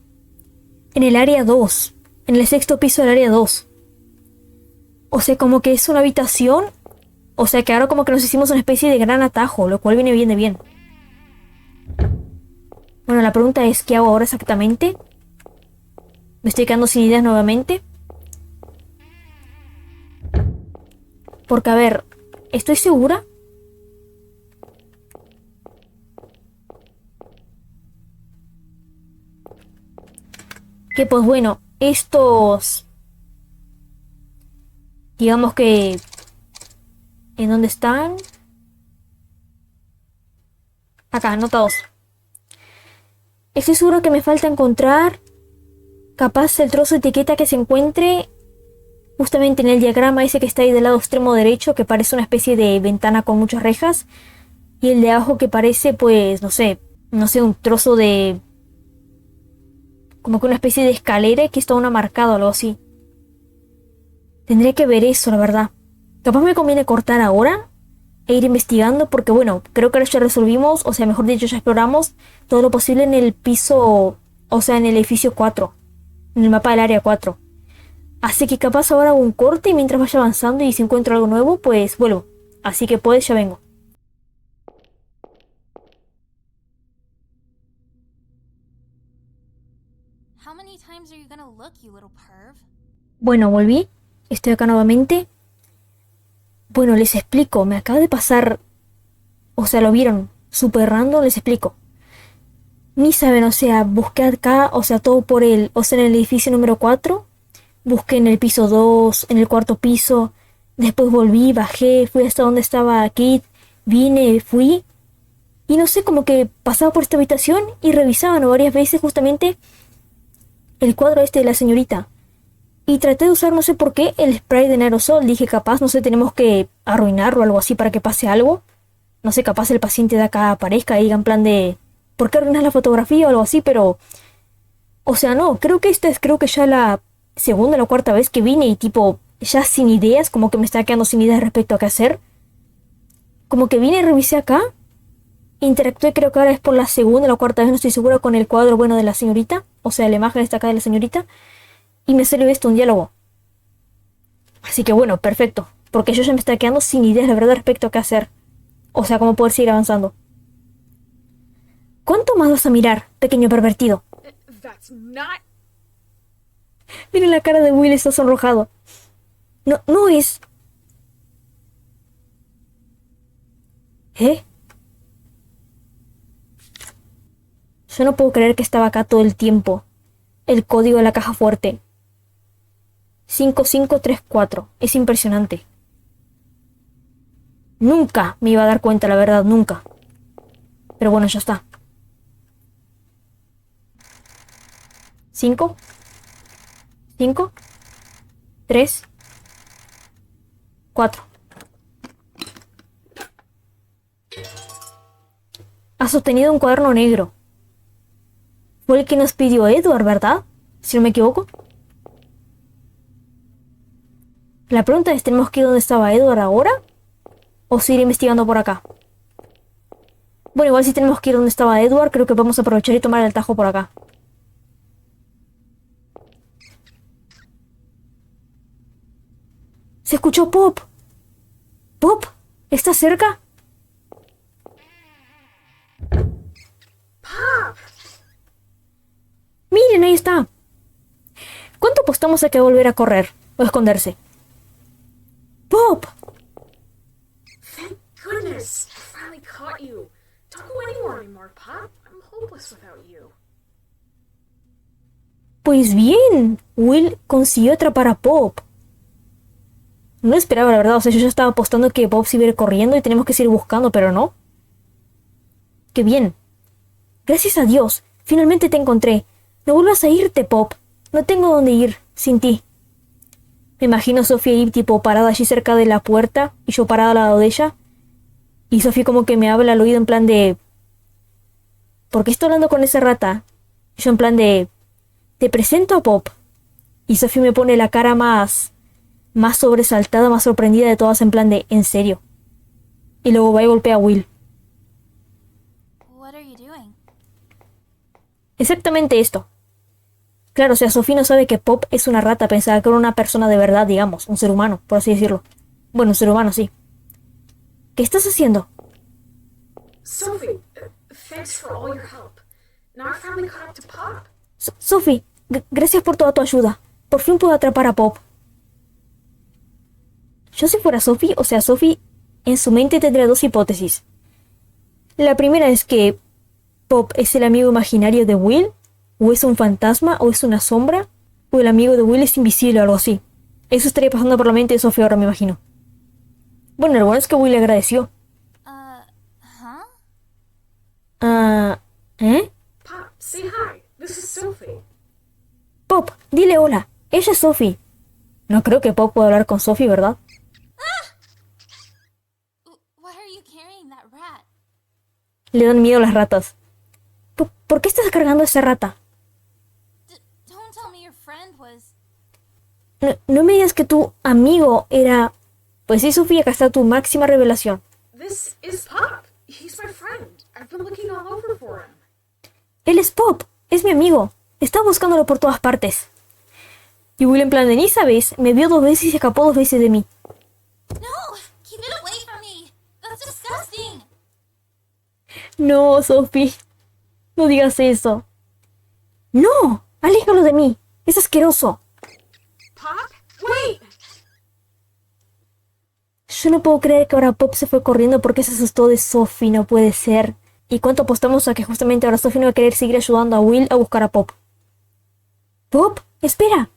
En el área 2. En el 6º piso del área 2. O sea, como que es una habitación. O sea, que ahora como que nos hicimos una especie de gran atajo, lo cual viene bien de bien. Bueno, la pregunta es, ¿qué hago ahora exactamente? Me estoy quedando sin ideas nuevamente. Porque, a ver, ¿estoy segura? Que pues bueno, estos... Digamos que... ¿En dónde están? Acá, anotados. Estoy seguro que me falta encontrar... Capaz el trozo de etiqueta que se encuentre... Justamente en el diagrama ese que está ahí del lado extremo derecho, que parece una especie de ventana con muchas rejas. Y el de abajo que parece, pues, no sé, un trozo de... Como que una especie de escalera que está una marcada o algo así. Tendré que ver eso, la verdad. Capaz me conviene cortar ahora e ir investigando porque, bueno, creo que ahora ya resolvimos, o sea, mejor dicho, ya exploramos todo lo posible en el piso, o sea, en el edificio 4. En el mapa del área 4. Así que capaz ahora hago un corte y mientras vaya avanzando y si encuentro algo nuevo, pues vuelvo. Así que pues ya vengo. How many times are you gonna look, you little perv? Bueno, volví. Estoy acá nuevamente. Bueno, les explico. Me acaba de pasar... O sea, lo vieron. Super random, les explico. Ni saben, o sea, busqué acá, o sea, todo por el... O sea, en el edificio número 4. Busqué en el piso 2, en el 4º piso. Después volví, bajé, fui hasta donde estaba Kit. Vine, fui. Y no sé, como que pasaba por esta habitación y revisaba, ¿no? Varias veces justamente el cuadro este de la señorita. Y traté de usar, no sé por qué, el spray de aerosol. Dije, capaz, no sé, tenemos que arruinarlo o algo así para que pase algo. No sé, capaz el paciente de acá aparezca y diga en plan de... ¿Por qué arruinas la fotografía o algo así? Pero... O sea, no, creo que esta es creo que ya la segunda o la cuarta vez que vine y tipo, ya sin ideas, como que me estaba quedando sin ideas respecto a qué hacer. Como que vine y revisé acá. Interactué, creo que ahora es por la segunda o la cuarta vez, no estoy segura, con el cuadro bueno de la señorita. O sea, la imagen está acá de la señorita. Y me salió esto, un diálogo. Así que bueno, perfecto. Porque yo ya me estaba quedando sin ideas, la verdad, respecto a qué hacer. O sea, cómo poder seguir avanzando. ¿Cuánto más vas a mirar, pequeño pervertido? That's not. Miren la cara de Will, está sonrojado. No, no es... ¿Eh? Yo no puedo creer que estaba acá todo el tiempo. El código de la caja fuerte. 5534. Es impresionante. Nunca me iba a dar cuenta, la verdad, nunca. Pero bueno, ya está. 5, 5, 3, 4. Ha sostenido un cuaderno negro. Fue el que nos pidió Edward, ¿verdad? Si no me equivoco. La pregunta es, ¿tenemos que ir donde estaba Edward ahora? ¿O seguir investigando por acá? Bueno, igual si tenemos que ir donde estaba Edward, creo que vamos a aprovechar y tomar el tajo por acá. Se escuchó Pop. ¿Pop? ¿Estás cerca? Pop! Miren, ahí está. ¿Cuánto apostamos a que va a volver a correr o a esconderse? ¡Pop! Thank goodness! I finally caught you. Don't go anymore, Pop. I'm hopeless without you. Pues bien, Will consiguió atrapar a Pop. No esperaba, la verdad, o sea, yo ya estaba apostando que Pop se iba a ir corriendo y tenemos que seguir buscando, pero no. ¡Qué bien! Gracias a Dios, finalmente te encontré. No vuelvas a irte, Pop. No tengo dónde ir sin ti. Me imagino a Sophie ahí, tipo, parada allí cerca de la puerta y yo parada al lado de ella. Y Sophie como que me habla al oído en plan de... ¿Por qué estoy hablando con esa rata? Y yo en plan de... Te presento a Pop. Y Sophie me pone la cara más sobresaltada, más sorprendida de todas, en plan de... ¿En serio? Y luego va y golpea a Will. What are you doing? Exactamente esto. Claro, o sea, Sophie no sabe que Pop es una rata, pensaba que era una persona de verdad, digamos, un ser humano, por así decirlo. Bueno, un ser humano, sí. ¿Qué estás haciendo? Sophie, thanks for all your help. Now I finally caught up to Pop. Sophie, gracias por toda tu ayuda. Por fin puedo atrapar a Pop. Yo si fuera Sophie, o sea, Sophie en su mente tendría dos hipótesis. La primera es que Pop es el amigo imaginario de Will, o es un fantasma, o es una sombra, o el amigo de Will es invisible o algo así. Eso estaría pasando por la mente de Sophie ahora, me imagino. Bueno, lo bueno es que Will le agradeció. Huh? ¿Eh? Pop, say hi. This is Sophie. Pop, dile hola. Ella es Sophie. No creo que Pop pueda hablar con Sophie, ¿verdad? Why are you carrying that rat? Le dan miedo las ratas. ¿Por qué estás cargando a esa rata? Don't tell me your friend was... No me digas que tu amigo era... Pues sí, Sophie, acá está tu máxima revelación. This is Pop. He's my friend. I've been looking all over for him. Él es Pop, es mi amigo. Estaba buscándolo por todas partes. Y Will en plan de, ni sabes, me vio 2 veces y se escapó 2 veces de mí. No! Keep it away from me! That's disgusting! No, Sophie. No digas eso. No, aléjalo de mí. Es asqueroso. Pop? Wait! Yo no puedo creer que ahora Pop se fue corriendo porque se asustó de Sophie, no puede ser. ¿Y cuánto apostamos a que justamente ahora Sophie no va a querer seguir ayudando a Will a buscar a Pop? ¡Pop! ¡Espera!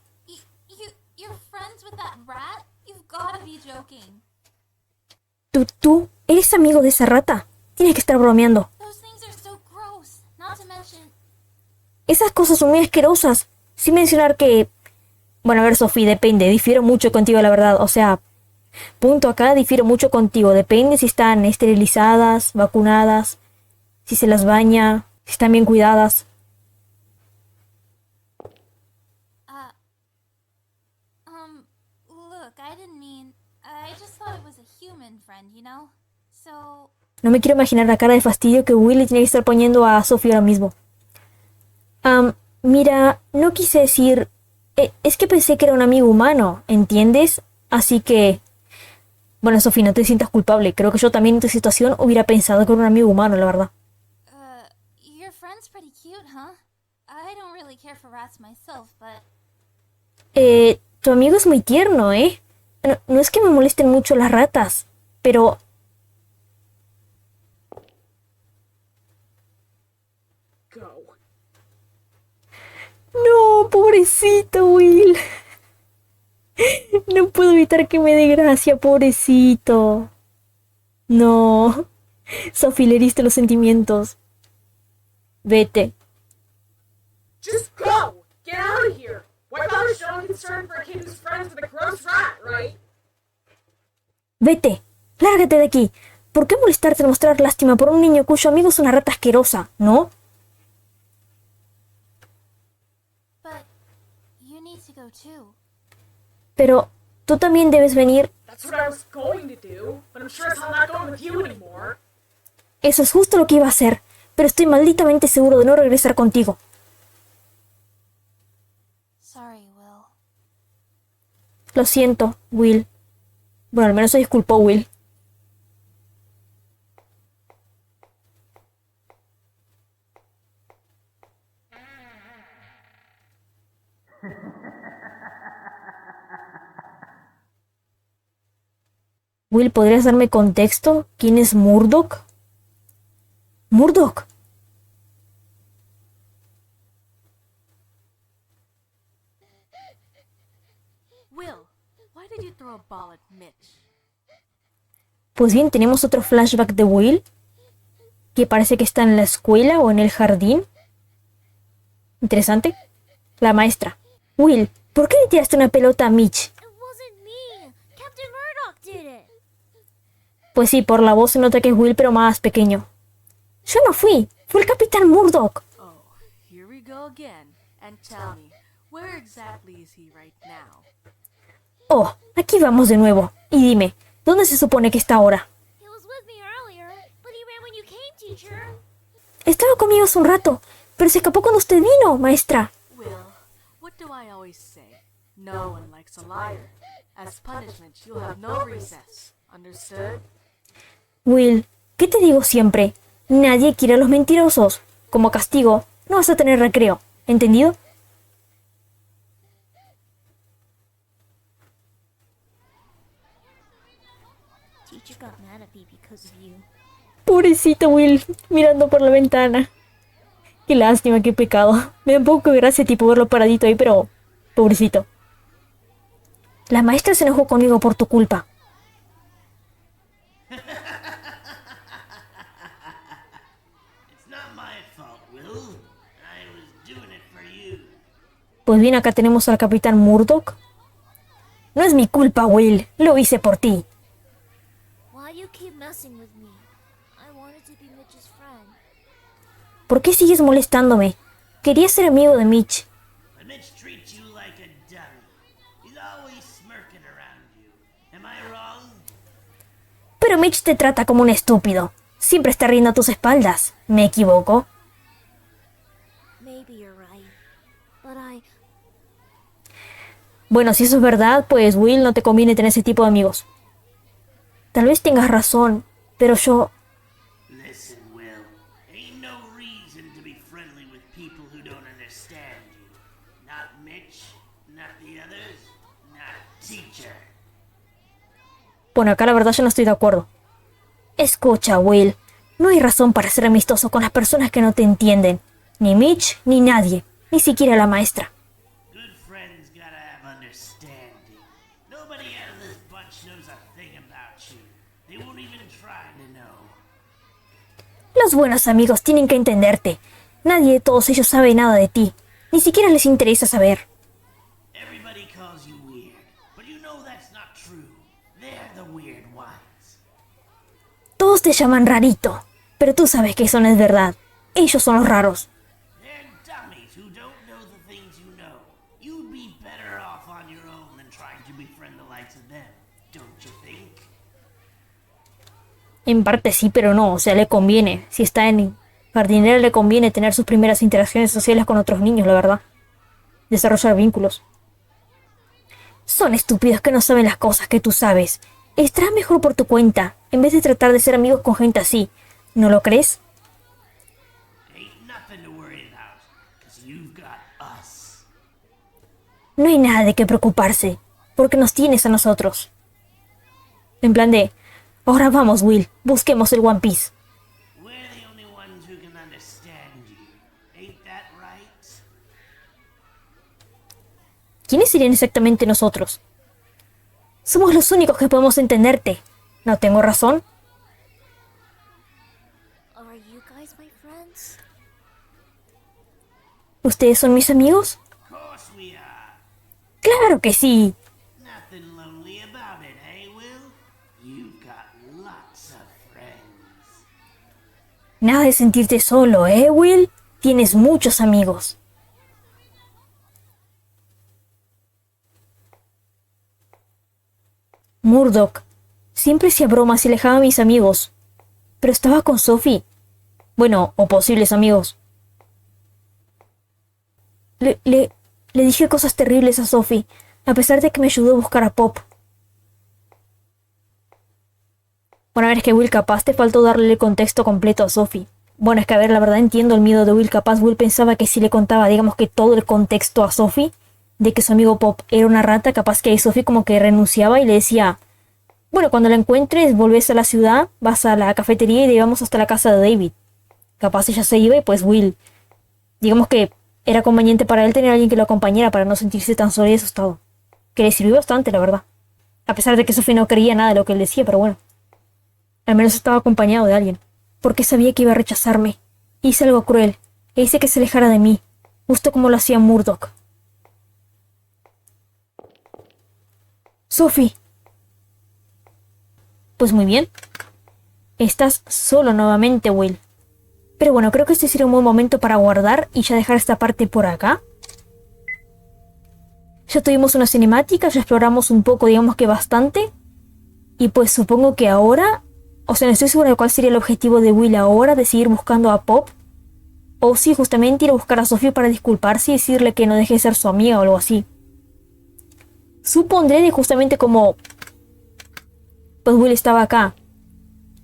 You're friends with that rat? You've gotta be joking. ¿Tú eres amigo de esa rata? Tienes que estar bromeando. Those things are so gross. Not to mention... Esas cosas son muy asquerosas. Sin mencionar que Bueno, a ver, Sophie, depende. Difiero mucho contigo, la verdad. O sea, punto acá, difiero mucho contigo. Depende si están esterilizadas, vacunadas, si se las baña, si están bien cuidadas. Look, I didn't mean. I just thought it was a human friend, you know? So. No me quiero imaginar la cara de fastidio que Will le tiene que estar poniendo a Sophie ahora mismo. Mira, no quise decir... es que pensé que era un amigo humano, ¿entiendes? Así que... Bueno, Sophie, no te sientas culpable. Creo que yo también en tu situación hubiera pensado que era un amigo humano, la verdad. Your friend's pretty cute, huh? I don't really care for rats myself, but... Tu amigo es muy tierno, ¿eh? No es que me molesten mucho las ratas, pero... Go. No, pobrecito Will. No puedo evitar que me dé gracia, pobrecito. No. Sophie, le heriste los sentimientos. Vete. Just go! Get out of here! Why bother showing concern for a kid who's friends with a gross rat, right? Vete. Lárgate de aquí. ¿Por qué molestarte al mostrar lástima por un niño cuyo amigo es una rata asquerosa, no? But you need to go too. Pero tú también debes venir. That's what I was going to do, but I'm sure as hell not going with you anymore. Eso es justo lo que iba a hacer, pero estoy malditamente seguro de no regresar contigo. Sorry, Will. Lo siento, Will. Bueno, al menos se disculpó Will. Will, ¿podrías darme contexto? ¿Quién es Murdoch? ¡Murdoch! Will, why did you throw a ball at Mitch? Pues bien, tenemos otro flashback de Will, que parece que está en la escuela o en el jardín. Interesante. La maestra. Will, ¿por qué le tiraste una pelota a Mitch? It wasn't me. Captain Murdoch did it. Pues sí, por la voz se nota que es Will, pero más pequeño. Yo no fui, fue el Capitán Murdoch. Oh, here we go again. And tell me, where exactly is he right now? Oh, aquí vamos de nuevo. Y dime, ¿dónde se supone que está ahora? He was with me earlier, but he ran when you came, teacher. Estaba conmigo hace un rato, pero se escapó cuando usted vino, maestra. Will, what do I always say? No one likes a liar. As punishment, you'll have no recess. Understood? Will, ¿qué te digo siempre? Nadie quiere a los mentirosos. Como castigo, no vas a tener recreo. ¿Entendido? Teacher got mad at me because of you. Pobrecito Will, mirando por la ventana. Qué lástima, qué pecado. Me da un poco de gracia tipo verlo paradito ahí, pero... pobrecito. La maestra se enojó conmigo por tu culpa. It's not my fault, Will. I was doing it for you. Pues bien, acá tenemos al Capitán Murdoch. No es mi culpa, Will. Lo hice por ti. Why you keep messing with me? I wanted to be Mitch's friend. ¿Por qué sigues molestándome? Quería ser amigo de Mitch. But Mitch treats you like a dummy. He's always smirking around you. Am I wrong? Pero Mitch te trata como un estúpido. Siempre está riendo a tus espaldas. ¿Me equivoco? Maybe you're right. But I... Bueno, si eso es verdad, pues Will, no te conviene tener ese tipo de amigos. Tal vez tengas razón, pero yo... Listen, Will. Ain't no reason to be friendly with people who don't understand you. Not Mitch, not the others, not teacher. Bueno, acá la verdad yo no estoy de acuerdo. Escucha, Will. No hay razón para ser amistoso con las personas que no te entienden. Ni Mitch, ni nadie. Ni siquiera la maestra. Good friends gotta have understanding. Nobody out of this bunch knows a thing about you. They won't even try to know. Los buenos amigos tienen que entenderte. Nadie de todos ellos sabe nada de ti. Ni siquiera les interesa saber. Everybody weird ones. Todos te llaman rarito, pero tú sabes que eso no es verdad. Ellos son los raros. They're dummies who don't know the things you know. You'd be better off on your own than trying to befriend the likes of them, don't you think? En parte sí, pero no. O sea, le conviene. Si está en jardinera, le conviene tener sus primeras interacciones sociales con otros niños, la verdad. Desarrollar vínculos. Son estúpidos que no saben las cosas que tú sabes. Estarás mejor por tu cuenta, en vez de tratar de ser amigos con gente así. ¿No lo crees? Ain't nothing to worry about, 'cause you've got us. No hay nada de qué preocuparse, porque nos tienes a nosotros. En plan de, ahora vamos, Will, busquemos el One Piece. We're the only ones who can understand you. Ain't that right? ¿Quiénes serían exactamente nosotros? Somos los únicos que podemos entenderte. ¿No tengo razón? Are you guys my friends? ¿Ustedes son mis amigos? Of course we are. ¡Claro que sí! Nothing lonely about it, eh, Will? You've got lots of friends. Nada de sentirte solo, ¿eh, Will? Tienes muchos amigos. Murdoch. Siempre hacía bromas y alejaba a mis amigos. Pero estaba con Sophie. Bueno, o posibles amigos. Le dije cosas terribles a Sophie, a pesar de que me ayudó a buscar a Pop. Bueno, a ver, es que Will capaz te faltó darle el contexto completo a Sophie. Bueno, es que a ver, la verdad entiendo el miedo de Will. Capaz Will pensaba que si le contaba, digamos que todo el contexto a Sophie, de que su amigo Pop era una rata, capaz que ahí Sophie como que renunciaba y le decía, bueno, cuando la encuentres, volvés a la ciudad, vas a la cafetería y llevamos hasta la casa de David. Capaz ella se iba y pues Will, digamos que era conveniente para él tener a alguien que lo acompañara para no sentirse tan solo y asustado. Que le sirvió bastante, la verdad. A pesar de que Sophie no creía nada de lo que él decía, pero bueno. Al menos estaba acompañado de alguien. Porque sabía que iba a rechazarme. Hice algo cruel. E hice que se alejara de mí. Justo como lo hacía Murdoch. Sophie. Pues muy bien. Estás solo nuevamente, Will. Pero bueno, creo que este sería un buen momento para guardar y ya dejar esta parte por acá. Ya tuvimos una cinemática, ya exploramos un poco, digamos que bastante. Y pues supongo que ahora... O sea, no estoy segura de cuál sería el objetivo de Will ahora, de seguir buscando a Pop. O si justamente ir a buscar a Sophie para disculparse y decirle que no deje de ser su amiga o algo así. Supondré de justamente como... Pues Will estaba acá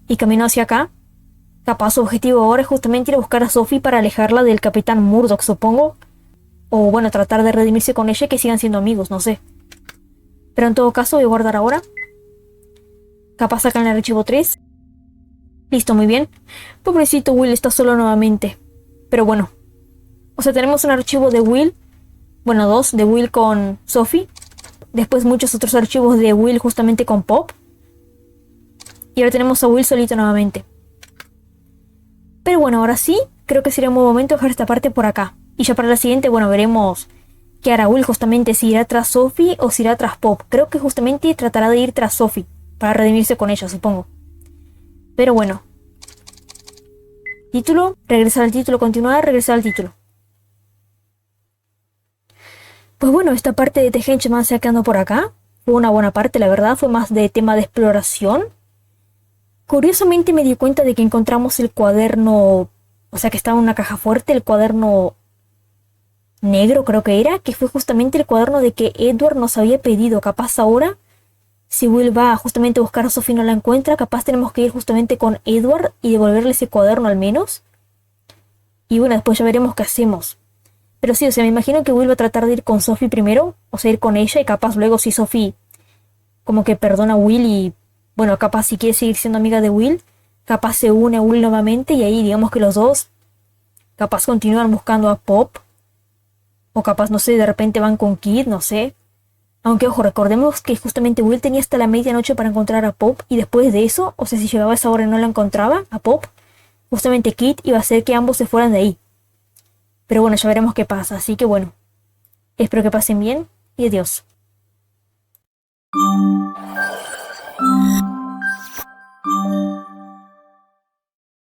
y caminó hacia acá. Capaz su objetivo ahora es justamente ir a buscar a Sophie para alejarla del Capitán Murdoch, supongo. O bueno, tratar de redimirse con ella y que sigan siendo amigos, no sé. Pero en todo caso voy a guardar ahora. Capaz sacan el archivo 3. Listo, muy bien. Pobrecito Will está solo nuevamente. Pero bueno. O sea, tenemos un archivo de Will. Bueno, 2 de Will con Sophie. Después muchos otros archivos de Will justamente con Pop. Y ahora tenemos a Will solito nuevamente. Pero bueno, ahora sí, creo que sería un buen momento dejar esta parte por acá. Y ya para la siguiente, bueno, veremos qué hará Will justamente, si irá tras Sophie o si irá tras Pop. Creo que justamente tratará de ir tras Sophie, para redimirse con ella, supongo. Pero bueno. Título, regresar al título, continuar, regresar al título. Pues bueno, esta parte de The Henchman se ha quedado por acá. Fue una buena parte, la verdad, fue más de tema de exploración. Curiosamente me di cuenta de que encontramos el cuaderno, o sea que estaba en una caja fuerte, el cuaderno negro creo que era, que fue justamente el cuaderno de que Edward nos había pedido. Capaz ahora, si Will va justamente a buscar a Sophie y no la encuentra, capaz tenemos que ir justamente con Edward y devolverle ese cuaderno al menos. Y bueno, después ya veremos qué hacemos. Pero sí, o sea, me imagino que Will va a tratar de ir con Sophie primero, o sea, ir con ella y capaz luego si Sophie como que perdona a Will y... Bueno, capaz si quiere seguir siendo amiga de Will, capaz se une a Will nuevamente y ahí digamos que los dos capaz continúan buscando a Pop. O capaz, no sé, de repente van con Kid, no sé. Aunque ojo, recordemos que justamente Will tenía hasta la medianoche para encontrar a Pop y después de eso, o sea, si llegaba a esa hora y no la encontraba, a Pop, justamente Kid iba a hacer que ambos se fueran de ahí. Pero bueno, ya veremos qué pasa, así que bueno. Espero que pasen bien y adiós.